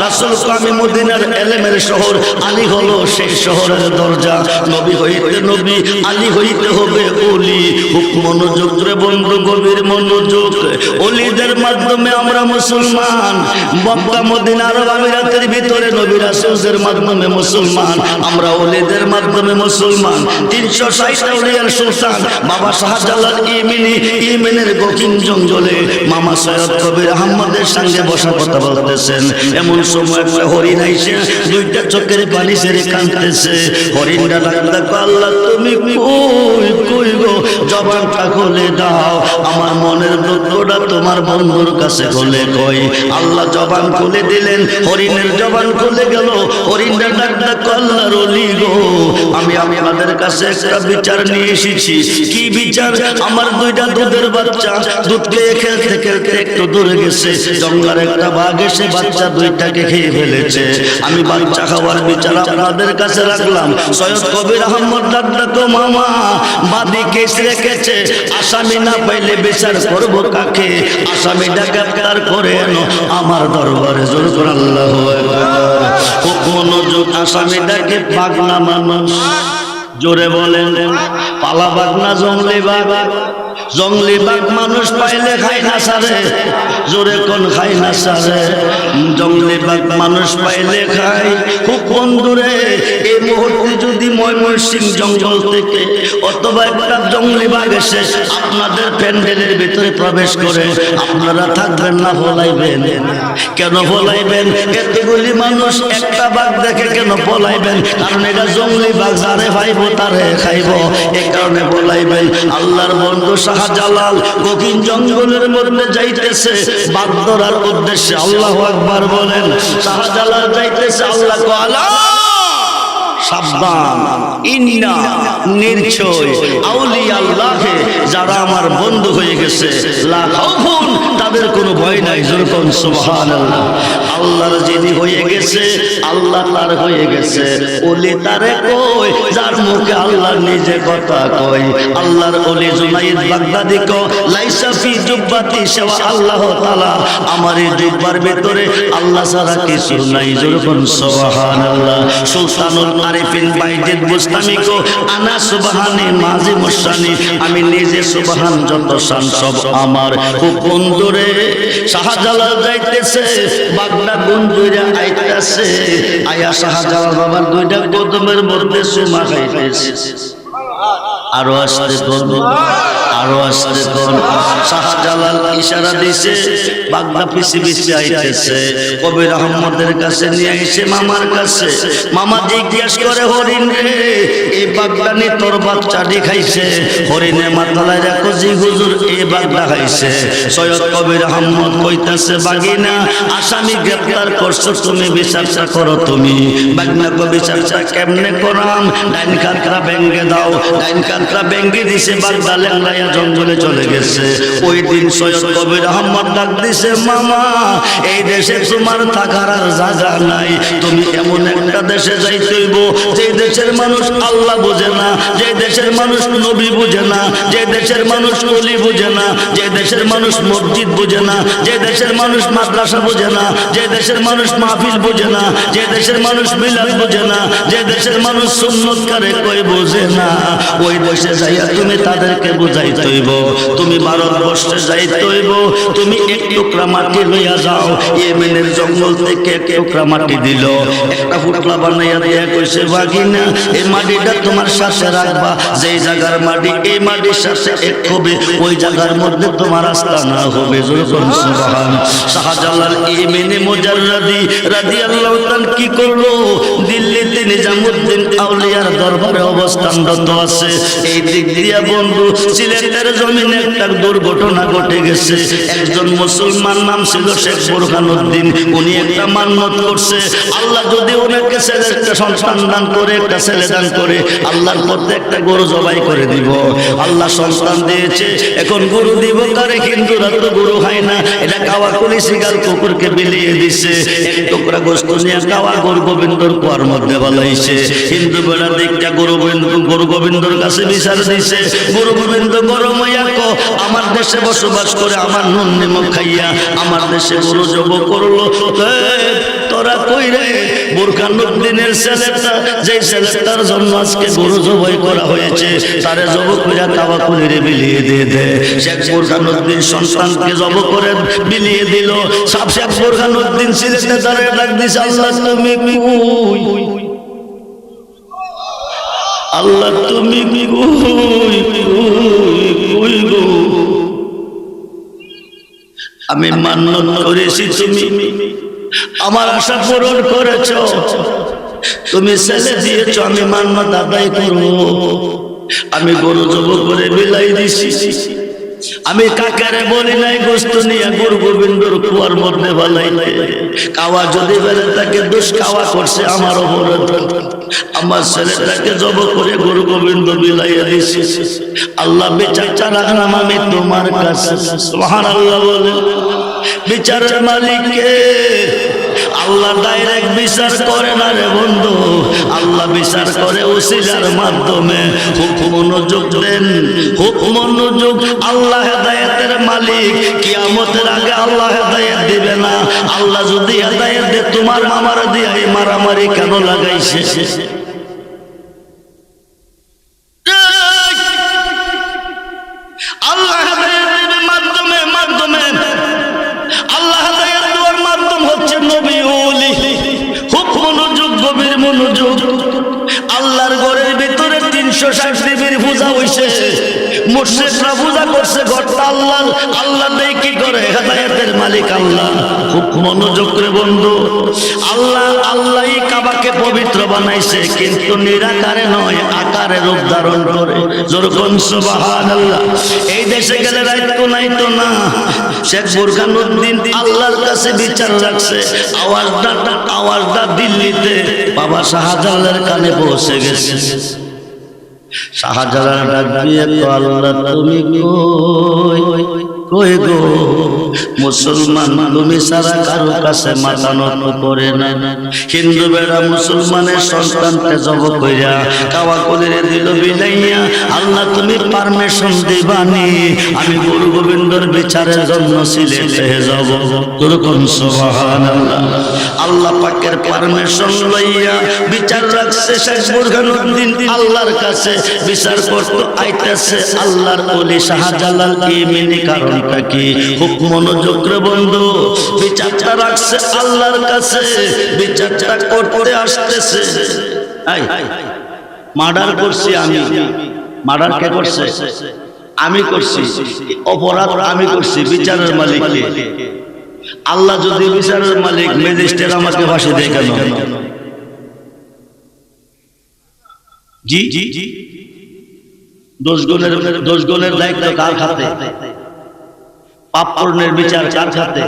[SPEAKER 1] রাসূল আমি মদিনার ইলমের শহর, আলী হলো সেই শহরের দরজা। নবী হইতে নবী, আলী হইতে হবে ওলি। খুব মনোযোগ রে বন্ধু, গভীর মনোযোগ। ওলিদের মাধ্যমে আমরা মুসলমান। মক্কা মদিনা আরব আমিরাতের ভিতরে নবী রাসূলদের মাধ্যমে মুসলমান, আমরা ওলিদের মাধ্যমে মুসলমান। 360 আউলিয়ার সুলতান বাবা শাহজালাল ইয়েমেনের গকিন জঙ্গলে মামা সৈয়দ কবির আহমদের সঙ্গে বসা কথা বলতেছেন। এমন সময় একটা হরিণ আইসে দুইটা চোখের পানি ছেড়ে কাঁদতেছে। হরিণটা ডাকতে, আল্লাহ তুমি কই গো, জবানটা খুলে দাও, আমার মনের দুঃখটা তোমার বন্ধুর কাছে খুলে কই। আল্লাহ জবান খুলে দিলেন, হরিণের জবান খুলে গেল। হরিণটা ডাকতে, আল্লাহর ওলি গো, আমি আপনাদের কাছে একটা বিচার নিয়ে এসেছি। কি বিচার? আমার দুইটা দুধের বাচ্চা দুধ খেয়ে খেলতে খেলতে একটু দূরে গেছে, জঙ্গলের একটা বাঘ এসে বাচ্চা দুইটাকে খেয়ে ফেলেছে। আমি বাচ্চা খাওয়ার বিচার আপনাদের কাছে রাখলাম। সৈয়দ কবির আহমদ ডাকতো, মামা বাদী কেস রেখেছে, আসামি না পাইলে বিচার করবো কাকে? আসামিটা গ্রেফতার করে এনো আমার দরবারে। জোর করে আল্লাহু আকবার। খুব মনোযোগ। আসামিটাকে পাগলা মানুষ, জোরে বলেন পালা বাঘ না জঙ্গলি বাঘ? জঙ্গলি বাঘ মানুষ পাইলে খায় না সারে, জোরে কোন খায় না সারে? জঙ্গলি বাঘ মানুষ পাইলে খায়। খুব বন্ধুরে, এই মুহূর্তে যদি ময়মনসিংহ জঙ্গল থেকে অথবা একটা জঙ্গলি বাঘ এসে আপনাদের প্যান্ডেলের ভিতরে প্রবেশ করে, আপনারা থাকবেন না, পলাইবেন? কেন পলাইবেন? এতগুলি মানুষ একটা বাঘ দেখে কেন পলাইবেন? কারণ এটা জঙ্গলি বাঘ, যারে খাইব তারে খাইব, এই কারণে পলাইবেন। আল্লাহর বন্ধু শাহজালাল গভীর জঙ্গলের মধ্যে যাইতেছে বাঘ ধরার উদ্দেশ্যে। আল্লাহু আকবার বলেন। শাহজালাল যাইতেছে, আল্লাহ তাআলা সাবধান, ইন্না নির্ছয় আউলিয়া আল্লাহে, যারা আমার বন্ধু হয়ে গেছে, লা খাউফুন, তাদের কোনো ভয় নাই। যেরকম সুবহানাল্লাহ। আল্লাহর যিনি হয়ে গেছে, আল্লাহ তার হয়ে গেছে। ওলি তারে কই, যার মুখে আল্লাহ নিজে কথা কই। আল্লাহর ওলি জুনাইদ বাগদাদি কো, লাইসা ফি জুব্বাতি সেওয়া আল্লাহ তাআলা, আমার এই জুব্বার ভিতরে আল্লাহ ছাড়া কিছু নাই। যেরকম সুবহানাল্লাহ। সুলতানুল আরিফিন বাইজিদ বুস্তামি কো, আনা সুবহানি মাজি মুশানি, আমি নিজে সুবহান, যত শান সব আমার। খুব বন্ধুরে, শাহজালাল যাইতেছে, বাগদা বন্ধুরা আইতাছে, আয়া শাহজালাল বাবার দুইটা কদমের মধ্যে সুমা খাইতেছে। আরো আসতে কোন, আরো আসতে কোন। শাহজালাল ইশারা দিছে, বাগদা পিছে পিছে আইতেছে। কবির আহমদের কাছে নিয়ে আইছে মামার কাছে। মামা জিজ্ঞেস করে, হরিণ রে, এই বাগদানি তোর বাচ্চাটি খাইছে? হরিণে মাথায় রাখো, জি হুজুর, এই বাগদা খাইছে। সৈয়দ কবির আহমদ কইতাছে, বাগিনা আসামি গ্রেফতার করছো তুমি, বিচারটা করো তুমি। বাগনা কো বিচারটা কেমনে করাম? ডাইন কাকরা ভেঙ্গে দাও। ডাইন কাকরা ভেঙ্গে দিছে, বাগদা লেংলাইয়া জঙ্গলে চলে গেছে। ওই দিন সৈয়দ কবির আহমদ ডাক দিছে, মামা এই দেশে তোমার থাকার আর জায়গা নাই, তুমি এমন একটা দেশে যাইতে হইব যে দেশের মানুষ আল্লাহ বোঝে না, যে দেশের মানুষ নবী বুঝে না, যে দেশের মানুষ ওলি বুঝে না, যে দেশের মানুষ মসজিদ বুঝে না, যে দেশের মানুষ মাদ্রাসা বুঝে না, যে দেশের মানুষ মাহফিল বুঝে না, যে দেশের মানুষ মিলাদ বুঝে না, যে দেশের মানুষ সুন্নত করে কই বুঝে না। ওই দেশে যাইয়া তুমি তাদেরকে বুঝাইতে যাইতে হইব, তুমি ভারতবর্ষে যাইতে হইব, তুমি এক টুকরা মাটি লইয়া যাও। ইয়েমেনের জঙ্গল থেকে এক টুকরা মাটি দিল, একটা পুতলা বানাইয়া দিয়া কইছে ভাগিনা এই মাটিটা তোমার সাথে রাখবা, যেই জায়গার মাটি এই মাটির সাথে এক হবে, ওই জায়গার মধ্যে তোমার আস্তানা হবে। সুবহান। শাহজালাল ইবনে মুজাররাদি রাদিয়াল্লাহু তাআলা কি করলো, দিল্লিতে নিজামউদ্দিন আউলিয়ার দরবারে অবস্থানরত আছে। এই দিক দিয়া বন্ধু সিলেটের জমিনে একটা দুর্ঘটনা ঘটে গেছে। একজন মুসলমান নাম ছিল শেখ বুরহানুদ্দিন, উনি একটা মান্নত করছে, আল্লাহ যদি ওনাকে ছেলে একটা সন্তান দান করে, একটা ছেলে দান করে, আল্লাহর পথে একটা গরু জবাই করে দিব। আল্লাহ সন্তান দিয়েছে, এখন গরু দিব কারে? হিন্দুরা তো গরু খায় না, এটা কাওয়া কুলি শিকার কুকুরকে বিলিয়ে দিছে। এক টুকরা গোশত নিয়ে কাওয়া গরু গোবিন্দর কুয়ার মধ্যে বালাইছে। হিন্দু বেড়া দেখা গরু গোবিন্দর কাছে বিচার দিছে। গরু গোবিন্দ গরম হইয়া কো আমার দেশে বসবাস করে আমার নুন নিমক খাইয়া আমার দেশে গরু জব করলো, তোরা কই রে? বুরহানুদ্দিনের ছেলেটা, যে ছেলেটার জন্য আজকে গরু জবাই করা হয়েছে, তারে জব কইরা কাওয়া কুলিরে বিলিয়ে দিয়ে দে। শেখ বুরহানুদ্দিন সন্তানকে জব করে বিলিয়ে দিল। সব শেখ বুরহানুদ্দিন সিলেটে দাঁড়িয়ে ডাক দিছে, আল্লাহ তুমি কই? আল্লাহ তুমি কই কই গো? আমি মান্যত করেছি, তুমি আমার আশা পূরণ করেছ, তুমি ছেলে দিয়েছ, আমি মান্যত আদায় করব। আমি গরু জব করে বিলাই দিছি, আমি কাকারে বলি নাই গোস্ত নিয়ে গরু গোবিন্দর কুয়ার মধ্যে বালাইতে। কাওয়া যদি বেড়ে তাকে দোষ কাওয়া করছে আমার অপরাধ, আমার ছেলেটাকে জব করে গরু গোবিন্দ বিলাইয়া দিছি। আল্লাহ বিচারটা রাখলাম আমি তোমার কাছে। সুবহানাল্লাহ বলে। বিচারের মালিক কে? আল্লাহ ডাইরেক্ট বিচার করে না রে বন্ধু, আল্লাহ বিচার করে ওসিলার মাধ্যমে। হুকুম মনোযোগ দেন, হুকুম মনোযোগ। আল্লাহ হেদায়েতের মালিক, কিয়ামতের আগে আল্লাহ হেদায়েত দিবে না। আল্লাহ যদি হেদায়েত দে, তোমার মামার দিয়ে এই মারামারি কেন লাগাইছে? আল্লাহ হেদায়েত দিবে মাধ্যমে মাধ্যমে। আল্লাহ হেদায়েত দেওয়ার মাধ্যম হচ্ছে নবী ওলি। হুকুম মনোযোগ, গভীর মনোযোগ। আল্লাহর ঘরের ভিতরে 360 দেবীর পূজা হইছে, মুশরিকরা পূজা করছে ঘরটা আল্লাহ। আল্লাহ দেই কি করে? হেদায়েতের মালিক আল্লাহ। হুকুম মনোযোগ রে বন্ধু। আল্লাহই কাবাকে পবিত্র বানাইছে, কিন্তু নিরাকারে নয়, আকারে রূপ ধারণ করে। যেরকম সুবহানাল্লাহ। এই দেশে গেলে রাইতো নাই তো না। শেখ বুরহানুদ্দিন আল্লাহর কাছে বিচার রাখছে, আওয়াজটা দিল্লিতে বাবা শাহজালালের কানে পৌঁছে গেছে। শাহজালাল ডাক দিয়ে তো, আল্লাহ তুমি কই গো? মুসলমান তুমি সারা কারো কাছে মাথা নত করে না। হিন্দু বেড়া মুসলমানের সন্তানকে জব কইরা কাওয়া কলিরে দিল বিলাইয়া। আল্লাহ তুমি পারমিশন দিবানি আমি গুরু গোবিন্দর বিচারের জন্য সিলেটে যাব। যেরকম সুবহানাল্লাহ। আল্লাহ পাকের পারমিশন লইয়া বিচার রাখছে শেখ বুরহানুদ্দিন আল্লাহর কাছে। বিচার করতে আইতেছে আল্লাহর ওলি শাহজালাল। ইমিনি কারণটা কি? হুকুম মনোযোগ রে বন্ধু। বিচারটা রাখছে আল্লাহর কাছে, বিচারটা করতে আসতেছে। মার্ডার করছি আমি। মার্ডার কে করছে? আমি করছি। অপরাধ আমি করছি। বিচারের মালিক কে? আল্লাহ। যদি বিচারের মালিক, ম্যাজিস্ট্রেট আমাকে ফাঁসি দেয় কেন? জি জি জি। দোষ গুণের দায়িত্ব কার হাতে? পাপ পূরণের বিচার কার হাতে?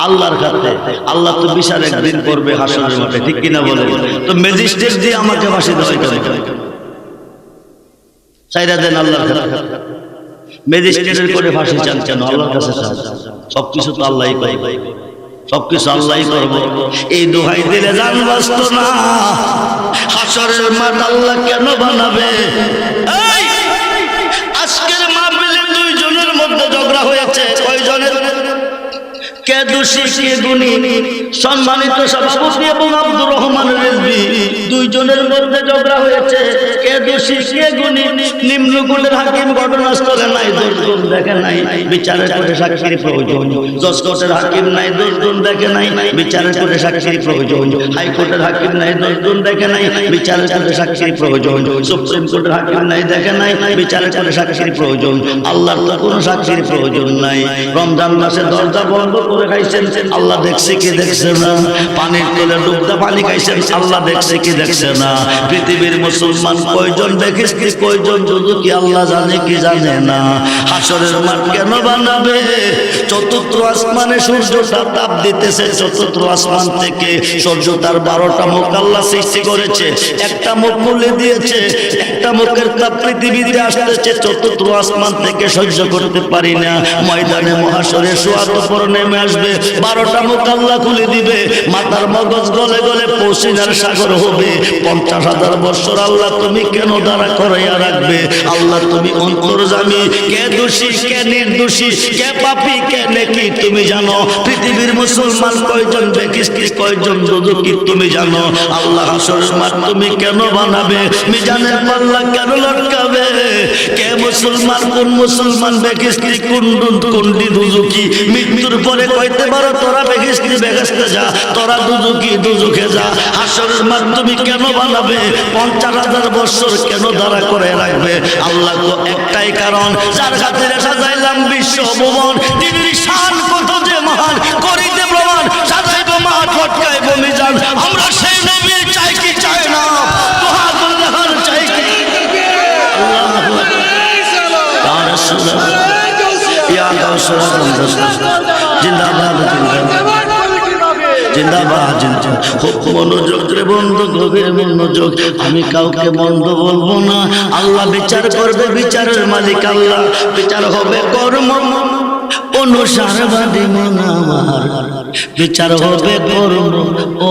[SPEAKER 1] আল্লাহর হাতে। আল্লাহ তো বিচার একদিন করবে হাসরের মাঠে, ঠিক কিনা বলে? তো ম্যাজিস্ট্রেট দিয়ে আমাকে ফাঁসি দেওয়া কেন? চাইরা দেন আল্লাহর হাতে। ম্যাজিস্ট্রেটের করে ফাঁসি চান কেন? আল্লাহর কাছে চান। সবকিছু তো আল্লাহই করে, সবকিছু আল্লাহই করবো। এই দোহাই দিলে জান বাঁচত না। হাসরের মাঠ আল্লাহ কেন বানাবে? আজকের মাহফিলে দুইজনের মধ্যে ঝগড়া হয়েছে। কয়জনের? কে দোষী? দোষী কে গুণী? সম্মানিত সভাপতি এবং আব্দুর রহমান রিজভী দুইজনের মধ্যে ঝগড়া হয়েছে, কে দোষী কে গুণী? নিম্নকুলের হাকিম ঘটনাস্থলে নাই, দোষগুণ দেখে নাই, বিচারের কোর্টে সাক্ষীর প্রয়োজন। জজ কোর্টের হাকিম নাই, দোষগুণ দেখে নাই, বিচারের কোর্টে সাক্ষীর প্রয়োজন। হাইকোর্টের হাকিম নাই, দোষগুণ দেখে নাই, বিচারের কোর্টে সাক্ষীর প্রয়োজন। সুপ্রিম কোর্টের হাকিম নাই, দেখে নাই, বিচারের কোর্টে সাক্ষীর প্রয়োজন। আল্লাহর তো কোনো সাক্ষীর প্রয়োজন নাই। রমজান মাসে দরজা বন্ধ করে খাইছেন, আল্লাহ দেখছে কি দেখছে না? পানির তলে ডুবতে পানি খাইছেন, আল্লাহ দেখছে কি দেখছে না? পৃথিবীর মুসলমান কয়জন দেখিস কি, কয়জন যুবক আল্লাহ জানে কি জানে না? হাসরের মাঠ কেন বানাবে? চতুর্থ আসমানে সূর্যটা তাপ দিতেছে, চতুর্থ আসমান থেকে সূর্য তার 12টা মুখ আল্লাহ সৃষ্টি করেছে, একটা মুখ খুলে দিয়েছে, একটা মুখের তাপ পৃথিবীতে আসতেছে, চতুর্থ আসমান থেকে সহ্য করতে পারি না। ময়দানে মহাশরে সোয়াত উপর নেমে আসবে, 12টা মুখ আল্লাহ খুলে দিবে, মাথার মগজ গলে গলে পৌঁছিনার সাগর হবে। 50,000 বছর আল্লাহ তুমি কেন দাঁড়া করাইয়া রাখবে? আল্লাহ তুমি অন্তর্যামী, কে দোষী কে নির্দোষী, কে পাপী কে নেকি তুমি জানো। পৃথিবীর মুসলমান কয়জন দেখিস কি, কয়জন দুদুকি তুমি জানো। আল্লাহ হাসরের মাঠ তুমি কেন বানাবে? মিজানের পাল্লা কেন লটকাবে? কে মুসলমান কোন মুসলমান দেখিস কি, কোন কোনটি দুদুকি? মৃত্যুর পরে কইতে পারো তোরা দেখিস কি বেহেশতে যা, তোরা দুদুকি দুজুকে যা। হাসরের মাঠ তুমি কেন বানাবে? 50,000 বছর কেন দাঁড়া করে রাখবে? আল্লাহ তো একটাই কারণ, যার খাতিরে সাজাইলাম বিশ্ব ভুবন, তিনি শান কত যে মহান, করিতে প্রমাণ সাজাইব মাঠ ফটকাইব মিজান। আমরা সেই নবী চাই কি চাই না? তোহার চাই কি? আল্লাহু আকবার, ইয়া রাসূলুল্লাহ, ইয়া রাসূলুল্লাহ, জিন্দাবাদ জিন্দাবাদ জিন্দাবাদ জিন্দাবাদ। খুব মনোযোগ রে বন্ধু, গভীর মনোযোগ। আমি কাউকে বন্ধ বলবো না, আল্লাহ বিচার করবে, বিচারের মালিক আল্লাহ। বিচার হবে কর্ম অনুসারবাদী মন আমার, বিচার হবে কর্ম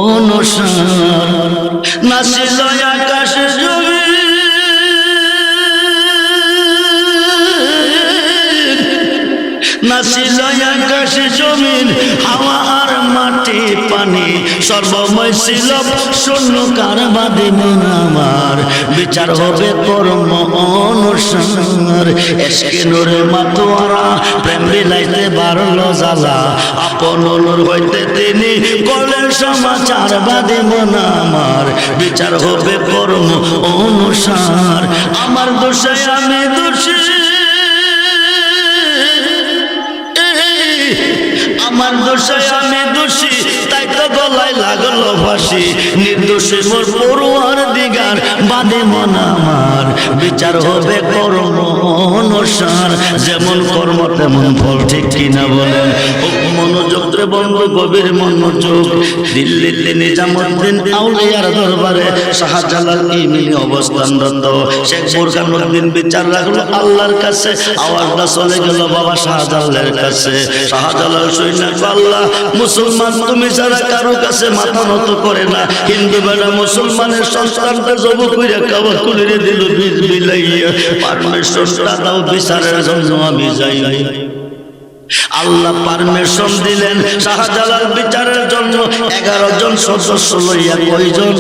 [SPEAKER 1] অনুসার। নাচিল আকাশ জমি, নাচিল আকাশ জমিন, হাওয়া আর মাটি পানি, সর্বময় ছিল শূন্য কারবাদী মন আমার। বিচার হবে কর্ম অনুসার। এসকে নূরে মাতোয়ারা প্রেম বিলাইতে বারল জ্বালা, আপন নূর হইতে তিনি করলেন সমাচার বাদী মন আমার। বিচার হবে কর্ম অনুসার। আমার দোষে আমি দোষী, আমার দোষে আমি দোষী, তাই তো গলায় লাগলো ফাঁসি। নির্দোষী মোর পড়ুয়ার দিগার বাদে মন আমার। বিচার হবে কর্ম অনুসার, যেমন কর্ম তেমন ফল, ঠিক কিনা বলেন? মনোযোগ রে বন্ধু, গভীর মনোযোগ। দিল্লিতে নিজামুদ্দিন আউলিয়ার দরবারে শাহজালাল ইমানি অবস্থানরত শেখ বুরহানুদ্দিন বিচার রাখলো আল্লাহর কাছে। আওয়াজটা চলে গেল বাবা শাহজালালের কাছে। শাহজালাল সৈন্য আল্লাহ, মুসলমান তুমি যারা কারো কাছে মাথা নত করে না, হিন্দু বেলা মুসলমানের সন্তানটা জব কইরা কাবা খুলে দিল বীজ বিলাইয়া, পারমিশনটা দাও বিচারের জন্য আমি যাই। আল্লাহ পারমিশন দিলেন শাহজালাল বিচারের জন্য। 11 জন সদস্য লইয়া, কয়জন?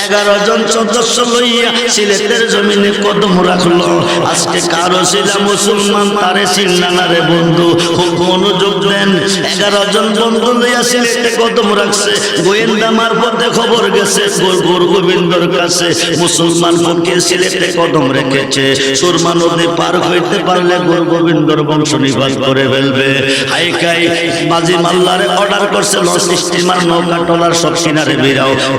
[SPEAKER 1] 11 জন সদস্য লইয়া সিলেটের জমিনে কদম রাখলো। আজকে কারো ছিলা মুসলমান তারে চিন্না রে বন্ধু, খুব মনোযোগ দেন। 11 জন বন্ধু লইয়া সিলেটে কদম রাখছে। গোয়েন্দা মারফতে খবর গেছে গুরু গোবিন্দর কাছে, মুসলমান পক্ষে সিলেটে কদম রেখেছে। সুরমা নদী পার হইতে পারলে গুরু গোবিন্দর বংশ নিবাস করে ফেলবে। হাই খাই মাঝি মাল্লারে অর্ডার করছে, লঞ্চ স্টিমার নৌকা টলার সব কিনারে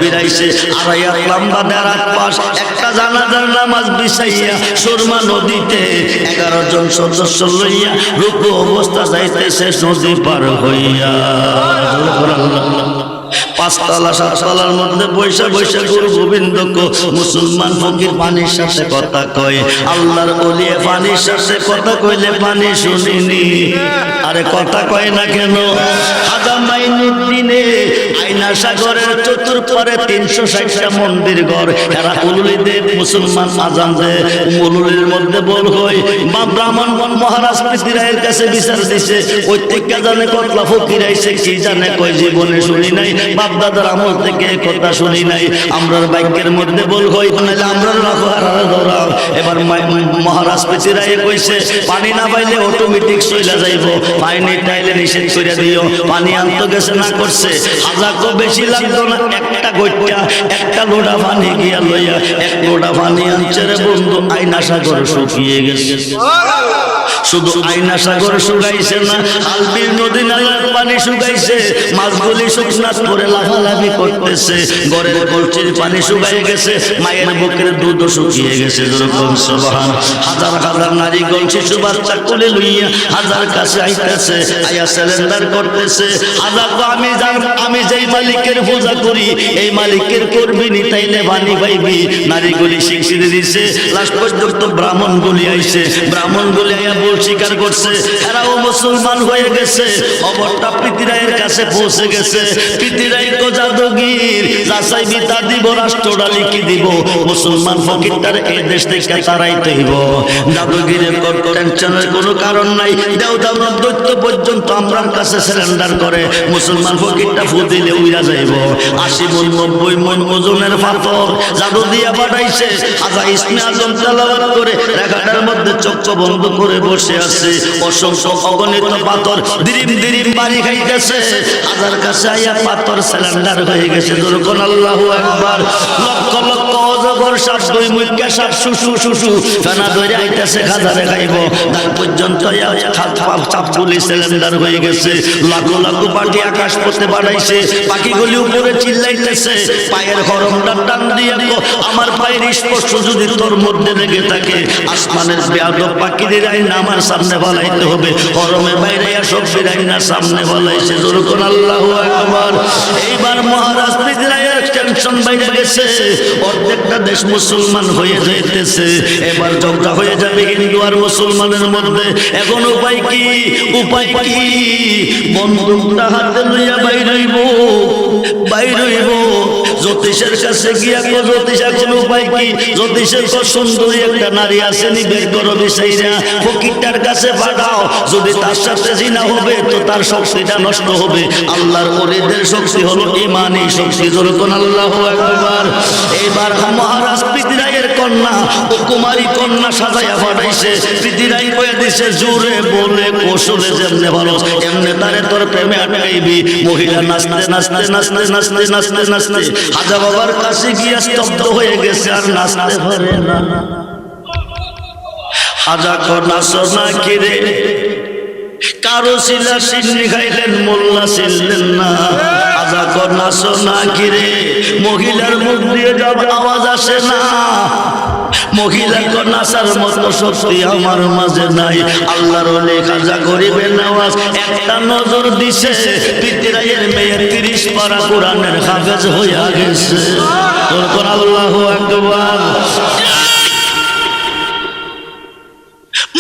[SPEAKER 1] বিরাইছে। আড়াইয়ার লম্বা দেড়ার পাশ একটা জানাজার নামাজ বিছাইয়া সুরমা নদীতে 11 জন সদস্য লইয়া রুকু অবস্থা যাইতেছে নদী পার হইয়া। পাঁচতলা সাততলার মধ্যে বৈশা বৈশা গুরু গোবিন্দ মুসলমান ফকির পানির সাথে কথা কয়। আল্লাহর ওলিয়ে পানির সাথে কথা কইলে পানি শুনিনি। আরে কথা কয় না কেন? দিনে আইনা সাগরের চতুর্পারে 360টা মন্দির ঘর, এরা উলুলিদের মুসলমান আজান দেয়। উলুলির মধ্যে বল হয় বা ব্রাহ্মণ মহারাজ পৃথিবীর কাছে বিচার দিছে, প্রত্যেকটা জানে কতলা ফকির আইছে, কি জানে কয় জীবনে শুনি নাই, বাপ দাদার আমল থেকে কথা শুনি নাই। আমরার বাক্যের মধ্যে বল হয় নাইলে আমরা রাখো হারারা ধরাও। এবার মহারাজ পৃথিবীর কইছে পানি না পাইলে অটোমেটিক চইলা যাইব, পানি টাইলে নিষেধ করে দিও। পানি আনতে গেছে না করছে, হাজারও বেশি লাগতো না, একটা গইটা একটা লোটা পানি গিয়া লইয়া এক লোটা পানি আনছে রে বন্ধু, আইনা সাগর শুকিয়ে গেছে। শুধু আইনা সাগর শুকাইছে না, আলবির নদী নালার পানি শুকাইছে, মাছগুলি শুকনাত করে লাফালাফি করতেছে, ঘরের কলচির পানি শুকাই গেছে, মায়ের বুকের দুধও শুকিয়ে গেছে। যেরকম সুবহান। হাজার হাজার নারী গল শিশু বাচ্চা কোলে লইয়া হাজার কাছে আইতেছে, আয়া সিলিন্ডার করতেছে। হাজার আমি যেই মালিকের পূজা করি এই মালিকের করবি নি, তাইলে পানি পাইবি। নারীগুলি শিখিয়ে দিছে, লাস্ট পর্যন্ত ব্রাহ্মণগুলি আইছে, ব্রাহ্মণগুলি আইয়া স্বীকার করছে, এরাও মুসলমান হয়ে গেছে। খবরটা পৃথিবীর কাছে পৌঁছে গেছে। পৃথিবীর কো জাদুগীর যাচাই বিতা দিব, রাষ্ট্রটা লিখি দিব, মুসলমান ফকিরটার এই দেশ থেকে তারাইতে হইব। জাদুগীরের টেনশনের কোনো কারণ নাই, দেওদার দৈত্য পর্যন্ত আমরার কাছে সারেন্ডার করে, মুসলমান ফকিরটা ফু দিলে উইরা যাইব। 80 মণ 90 মণ ওজনের পাথর জাদু দিয়া পাঠাইছে। আজা ইসমে আজম তেলাওয়াত করে রেখাটার মধ্যে চোখ বন্ধ করে বসে আছে। অসংখ্য অগণিত পাথর দিরিম দিরিম বাড়ি খাইতেছে। হাজার কাছে আইয়া পাথর সিলিন্ডার হয়ে গেছে। যখন আল্লাহু আকবার, লক্ষ লক্ষ অজগর সাপ, দুই মুখে সাপ শুশু শুশু ফেনা ধরে আইতেছে, খাজারে খাইব। তার পর্যন্ত চাপগুলি সিলিন্ডার হয়ে গেছে। লাখো লাখো পাটি আকাশ পথে বাড়াইছে, পাখিগুলি উপরে চিল্লাইতেছে। পায়ের গরমটা টান দিয়ে আমার পায়ের স্পর্শ যদি তোর মধ্যে লেগে থাকে, আসমানের বেয়াদব পাখিদের আইনা আমার সামনে বলাইতে হবে। গরমে বাইরে সব বিরাইনা সামনে বলাইছে। যখন আল্লাহু আকবার। এইবার মহারাজ পৃথিবীর টেনশন বাইরে গেছে, প্রত্যেকটা দেশ মুসলমান হয়ে যাইতেছে। এবার ঝগড়া হয়ে যাবে হিন্দু আর মুসলমানের মধ্যে। এখন উপায় কি? উপায় কি? বন্দুকটা হাতে লইয়া বাইর হইব, বাইর হইব। জ্যোতিষের কাছে গিয়া কো জ্যোতিষ এখন উপায় কি? জ্যোতিষের কো সুন্দরী একটা নারী আসেনি, বের করো বিষয়টা, ফকিরটার কাছে পাঠাও। যদি তার সাথে জিনা হবে তো তার শক্তিটা নষ্ট হবে। আল্লাহর ওলিদের শক্তি হলো ইমানি শক্তি। যখন আল্লাহু আকবার। এইবার মহারাজ পৃথিবীর কন্যা ও কুমারী কন্যা সাজাইয়া পাঠাইছে। পৃথিবী কয়ে দিছে, জোরে বলে কৌশলে যেমনে ভালো এমনে তারে তোর প্রেমে আটকাইবি। মহিলা নাচতে নাচতে নাচতে নাচতে নাচতে নাচতে হাজা বাবার কাছে গিয়া স্তব্ধ হয়ে গেছে, আর নাচতে পারে না। হাজা কো নাচো না কিরে, কারো শিলা সিন্নি খাইলেন, মোল্লা ছিলেন না। হাজা কো নাচো না কিরে, মহিলার মুখ দিয়ে যাব আওয়াজ আসে না। মহিলার কো নাচার মতো শক্তি আমার মাঝে নাই। আল্লাহর ওলি খাজা গরিবের নওয়াজ একটা নজর দিছে, পৃথিবীর মেয়ে 30 পারা কোরআনের হাফেজ হইয়া গেছে। তখন আল্লাহু আকবার।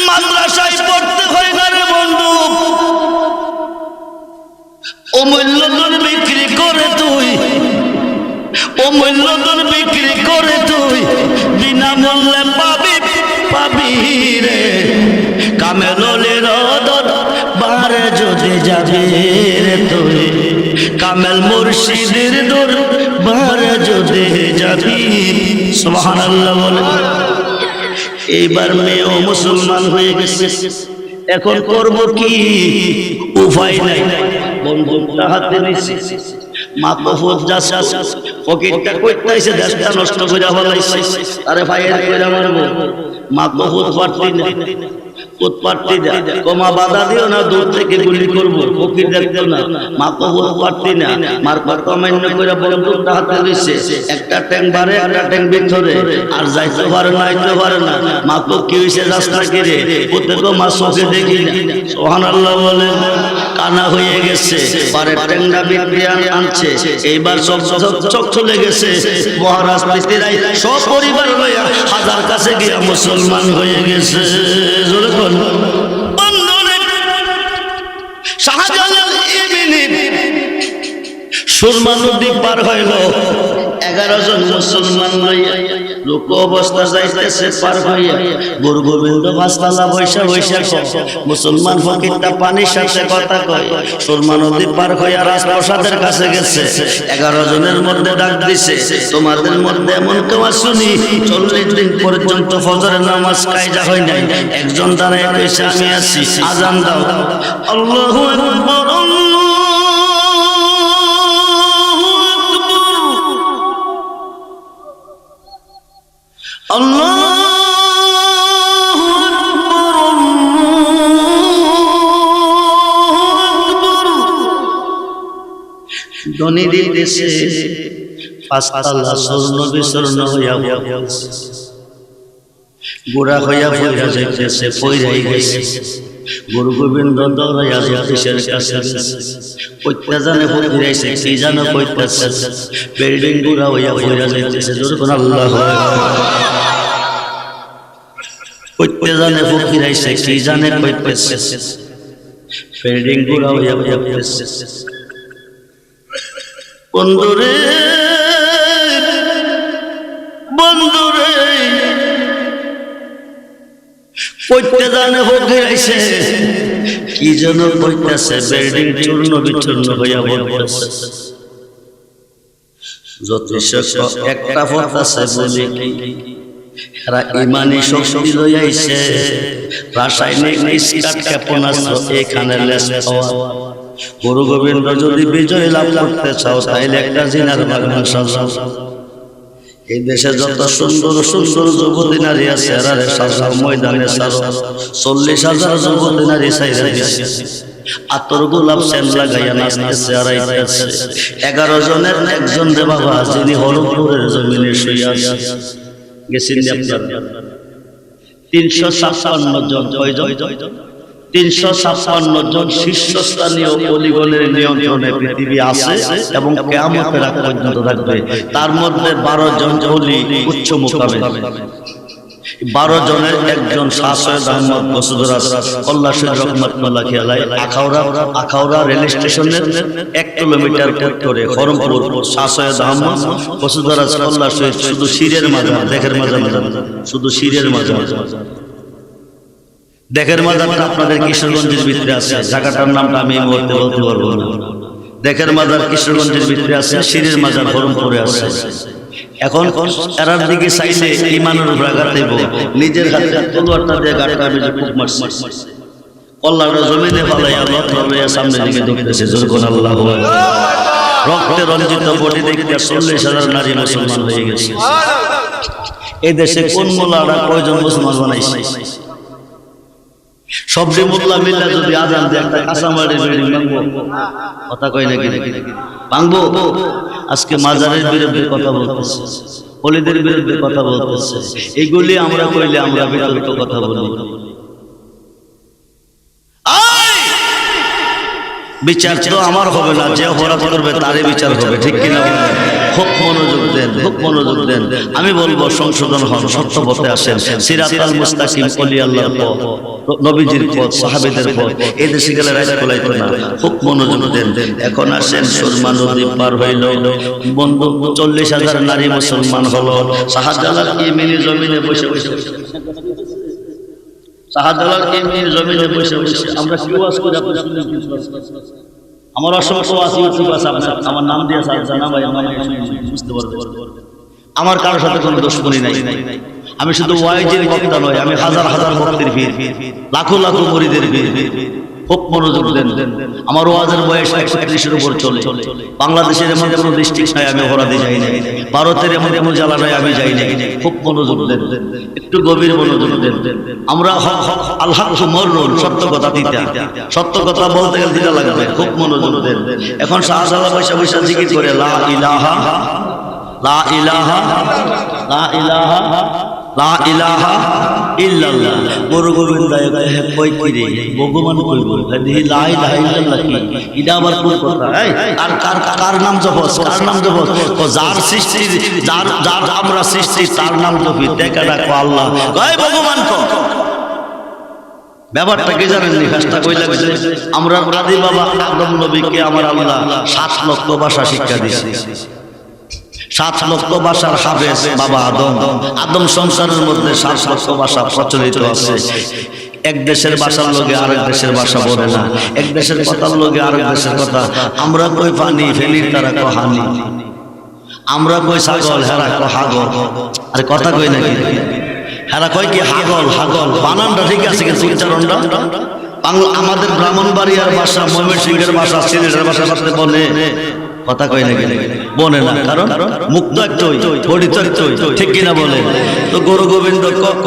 [SPEAKER 1] মাদ্রাসায় পড়তে হয় না রে বন্ধু, অমূল্য ধন বিক্রি করে তুই, অমূল্য ধন বিক্রি করে তুই বিনামূল্যে পাবি পাবি রে। কামেলের দর বারে যদি যাবি রে তুই, কামেল মুর্শিদের দর বারে যদি যাবি। সুবহানাল্লাহ বলে। এইবার মেয়েও মুসলমান হয়ে গেছে। এখন করব কি? উপায় নাই। বন্ধুটা হাতে নিছে, মাতফত যাচ্ছে, ফকিরটা কইতাইছে দেশটা নষ্ট কইরা ফলাইছে, আরে ভাইয়ের কইরা মারবো। মা বহুত পারতি না, কোত পারতি না, কমা বাধা দিও না, দূর থেকে গুলি করবো, ফকির দেখতো না, মা বহুত পারতি না, মার কত মান্য করে বন্দুকটা হাতে দিছে, একটা ট্যাঙ্ক বারে একটা ট্যাঙ্ক ভিতরে, আর যাইতে পারে না, আইতে পারে না, মা তো কি হয়েছে রাস্তা কেড়ে, প্রত্যেক মা চোখে দেখি না, সুবহানাল্লাহ বলে, কানা হয়ে গেছে, পারে ট্যাঙ্কটা বিক্রি আনছে, এইবার সব চোখ চলে গেছে, মহারাজ পৃথিবীরাই সব পরিবার হইয়া হাজার কাছে গিয়া মুসলমান হয়ে গেছে। জোরে বল শাহজালাল ইবনে সুরমা নদী পার হইল, 11 জন মুসলমান লইয়া লোক অবস্থা যাইতেছে পার হইয়া, গুরু গোবিন্দ মাসলা বৈশা বৈশা মুসলমান ফকিরটা পানির সাথে কথা কয়, সুরমা নদী পার হইয়া রাজপ্রাসাদের কাছে গেছে, 11 জনের মধ্যে ডাক দিছে, তোমাদের মধ্যে এমন কেউ আসুনি 40 দিন পর্যন্ত ফজরের নামাজ কায়দা হয় নাই, একজন দাঁড়ায় কইছে আমি আছি, আজান দাও। আল্লাহু আকবার, আল্লাহু আকবার, ধ্বনি দিতেছে, পাঁচতলা স্বর্ণ বিস্বর্ণ হইয়া গোড়া হইয়া পইরা যাইতেছে, পইরাই গেছে, গুরু গোবিন্দ দৌড়াইয়া জ্যোতিষের কাছে কইতে জানে ফকিরাইছে, কি জানো কইতেছে, বিল্ডিং গুড়া হইয়া পইরা যাইতেছে, যখন আল্লাহ কইতে জানে ফকিরাইছে, কি জানে কইতেছে, বিল্ডিং গুড়া হইয়া যাইতেছে। বন্ধুরে বন্ধুরে কইতে জানে ফকিরাইছে, কি যেন কইতেছে, বিল্ডিং চূর্ণ বিচূর্ণ হইয়া পড়তেছে। জ্যোতিষ একটা পড়তেছে বলে এরা ইমানি শক্তি লইয়াইছে, রাসায়নিক নিষ্কাট ক্ষেপণাস্ত্র এখানে লেস পাওয়া। গুরু গোবিন্দ যদি বিজয় লাভ করতে চাও তাইলে একটা জিনার বাগান সাজাও। এই দেশে যত সুন্দর সুন্দর যুবতী নারী আছে এরারে সাজাও, ময়দানে সাজাও। 40,000 যুবতী নারী চাইরা দিছে, আতর গোলাপ সেন লাগাইয়া নাচতেছে আর আইতেছে। 11 জনের একজন রে বাবা, যিনি হরপুরের জমিনে শুয়ে আছে, গেছেন আপনারা 356 জন, কয়জন? 356 জন শীর্ষস্থানীয় অলিগলের নিয়ন্ত্রণে পৃথিবী আছে এবং কিয়ামতের আগ পর্যন্ত থাকবে। তার মধ্যে 12 জন ওলি উচ্চ মুকামে, 12 জনের একজন শাহ সৈয়দ আহমদ বসুদরাজ কল্লাশী রহমাতুল্লাহ আলাইহি আখাউড়া রেল স্টেশনের 1 কিলোমিটার উত্তরে খরমপুর শাহ সৈয়দ আহমদ বসুদরাজ কল্লাশী, শুধু শিরের মাজার, দেখের মাজার, শুধু শিরের মাজার। দেখের মাজারটা আপনাদের কিশোরগঞ্জের ভিতরে আছে, জায়গাটার নামটা আমি এই মুহূর্তে বলতে পারবো না। দেখের মাজার কিশোরগঞ্জের ভিতরে আছে, শিরের মাজার খরমপুরে আছে। এখন এরার দিকে চাইলে ইমানের উপর আঘাত দেব, নিজের হাতে তলোয়ারটা দিয়ে গাড়িটা বেজে খুব মারছে, কল্লার জমিনে ফালাইয়া লইয়া সামনের দিকে ঢুকতেছে। যখন আল্লাহু আকবার, রক্তে রঞ্জিত বডি দেখে 40,000 নারী মুসলমান হয়ে গেছে। এই দেশে কোন মোল্লারা কয়জন মুসলমান বানাইছে? সবরি মোল্লা মিল্লা যদি আজান দিয়ে একটা কাঁচামাটির বিল্ডিং ভাঙবো, কথা কয় নাকি ভাঙবো? আজকে মাজারের বিরুদ্ধে কথা বলতেছে, ওলিদের বিরুদ্ধে কথা বলতেছে, এইগুলি আমরা কইলে আমরা বিতর্ক কথা বলি। বিচার তো আমার হবে না, যে অপরাধ করবে তারই বিচার হবে, ঠিক কিনা? খুব মনোযোগ দেন, খুব মনোযোগ দেন। আমি বলবো সংশোধন হন, সত্য পথে আসেন, সিরাতাল মুস্তাকিম, ওলি আল্লাহর পথ, নবীজির পথ, সাহাবীদের পথ। এই দেশে গেলে রাইট কোলাইতো না, খুব মনোযোগ দেন। এখন আসেন, সুরমা নদী পার হইল, বন্ধু 40,000 নারী মুসলমান হলো। শাহজালাল ইয়েমেনি জমিনে বসে বসে, শাহজালাল ইয়েমেনি জমিনে বসে বসে আমরা কি ওয়াজ করি? আমার অসংখ্য আছে, আমার নাম দিয়ে জানা ভাই, বুঝতে পারবে। আমার কারোর সাথে কোনো দুশমনি নাই। আমি শুধু ওয়াইজের বক্তা নয়, আমি হাজার হাজার ভক্তের ভিড়, লাখো লাখো মুরিদের ভিড়। খুব মনোযোগ দেন। আমার ওয়াজের বয়স 130-এর উপর চলে। বাংলাদেশের এমন কোনো ডিস্ট্রিক্ট নাই আমি হরাতে যাই না, ভারতের এমন কোনো জেলা নাই আমি যাই না। খুব মনোযোগ দেন, একটু গভীর মনোযোগ দেন। আমরা আল্লাহ মররুল, সত্য কথা দিতে, সত্য কথা বলতে গেলে দিতে লাগবে। খুব মনোযোগ দেন। এখন শাহজালাল পয়সা পয়সা জিকির করে লা ইলাহা লা ইলাহা লা ইলাহা লা ইলাহা ইল্লাল্লাহ। গুরু গোবিন্দ কই কিরে ভগবান কইব দেখি লা ইলাহা ইল্লাল্লাহ কি এটা আবার কোন কথা? এই কার নাম জপস, কার নাম জপস? তো যার সৃষ্টি, যার আমরা সৃষ্টি তার নাম জপি, দেখা রাখো আল্লাহ কয় ভগবান কো। ব্যাপারটা কি জানেন? কাজটা কই লাগছে? আমরা রাদি বাবা আদম নবীকে আমার আল্লাহ 7 লক্ষ ভাষা শিক্ষা দিয়েছে। 7 লক্ষ ভাষার হাফেজ বাবা আদম। আদম সংসারের মধ্যে 7 লক্ষ ভাষা প্রচলিত আছে। এক দেশের ভাষার লগে আরেক দেশের ভাষা বলে না, এক দেশের কথার লগে আরেক দেশের কথা। আমরা কই পানি ফেলি, তারা কয় হানি। আমরা কই ছাগল, হেরা কয় হাগল। আরে কথা কই নাকি? হেরা কয় কি হাগল, হাগল। বানানটা ঠিক আছে কিন্তু উচ্চারণটা বাংলা। আমাদের ব্রাহ্মণবাড়িয়ার ভাষা, ময়মনসিংহের ভাষা, সিলেটের ভাষার সাথে বলে কথা কয় নাকি? বনে না, কারণ মুক্ত একটই, পরিত একটই, ঠিক কিনা বলে? তো গুরু গোবিন্দ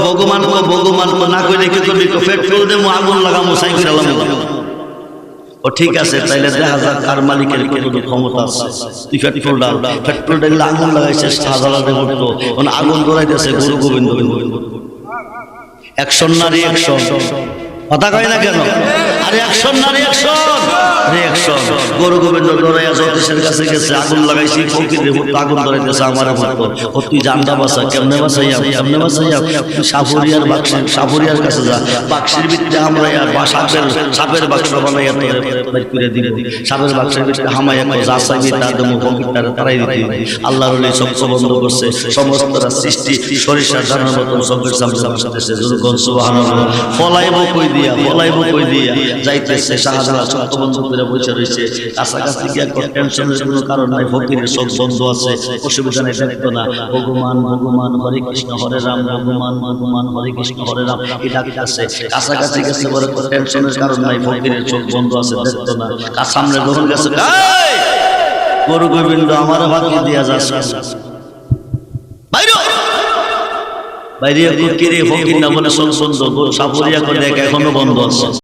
[SPEAKER 1] ভগবান কো, ভগবান কো না কইলে কি করবি? পেট্রোল দেবো, আগুন লাগামো, সাইকেল আলামো। ও ঠিক আছে, তাইলে দেখা যাক কার মালিকের কতটুকু ক্ষমতা আছে। তুই পেট্রোল ডাল, পেট্রোল ডাইলে আগুন লাগাইছে, শাহজালালে উঠলো, আগুন ধরাইতেছে গুরু গোবিন্দ। অ্যাকশন না রিঅ্যাকশন? কথা কয় না কেন? আরে অ্যাকশন না রিঅ্যাকশন? রিঅ্যাকশন। গুরু গোবিন্দ দৌড়াইয়া জ্যোতিষের কাছে গেছে, আগুন লাগাইছি, ফকির আগুন ধরাইতেছে আমার মতো। ও তুই জানটা বাসা, কেমনে বাসাইয়া, কেমনে বাসাইয়া? সাপুরিয়ার বাক্স, সাপুরিয়ার কাছে যা, বাক্সের ভিতরে হামাইয়া বা সাপের বাক্স বানাইয়া বের করে দিব। সাপের বাক্সের ভিতরে হামাইয়া যা চাইবি তার দেবো, ফকিরটারে তারাই দিতে। আল্লাহর ওলি চক্ষু বন্ধ করছে, সমস্তরা সৃষ্টি সরিষার দানার মতন চোখের সামনে বসতেছে। সুবহানাল্লাহ। ফলাইব কই দিয়া, ফলাইব কই দিয়া যাইতেছে। শাহজালাল চক্ষু বন্ধ করে বসে রয়েছে। কাছাকাছি গিয়া টেনশনের কোনো কারণ নাই, ফকিরের চোখ বন্ধ আছে, অসুবিধা নেই, দেখতো না। ভগবান ভগবান হরে কৃষ্ণ হরে রাম, ভগবান ভগবান হরে কৃষ্ণ হরে রাম, এই ডাকতেছে। কাছাকাছি গেছে বড় টেনশনের কারণ নাই, ফকিরের চোখ বন্ধ আছে, দেখতো না। কার সামনে যখন গেছে, গুরু গোবিন্দ আমার বাকি দিয়া যাচ্ছে, বাইরে কিরে ফকির না বলে চোখ বন্ধ। সাপুরিয়া করে দেখ এখনো বন্ধ আছে।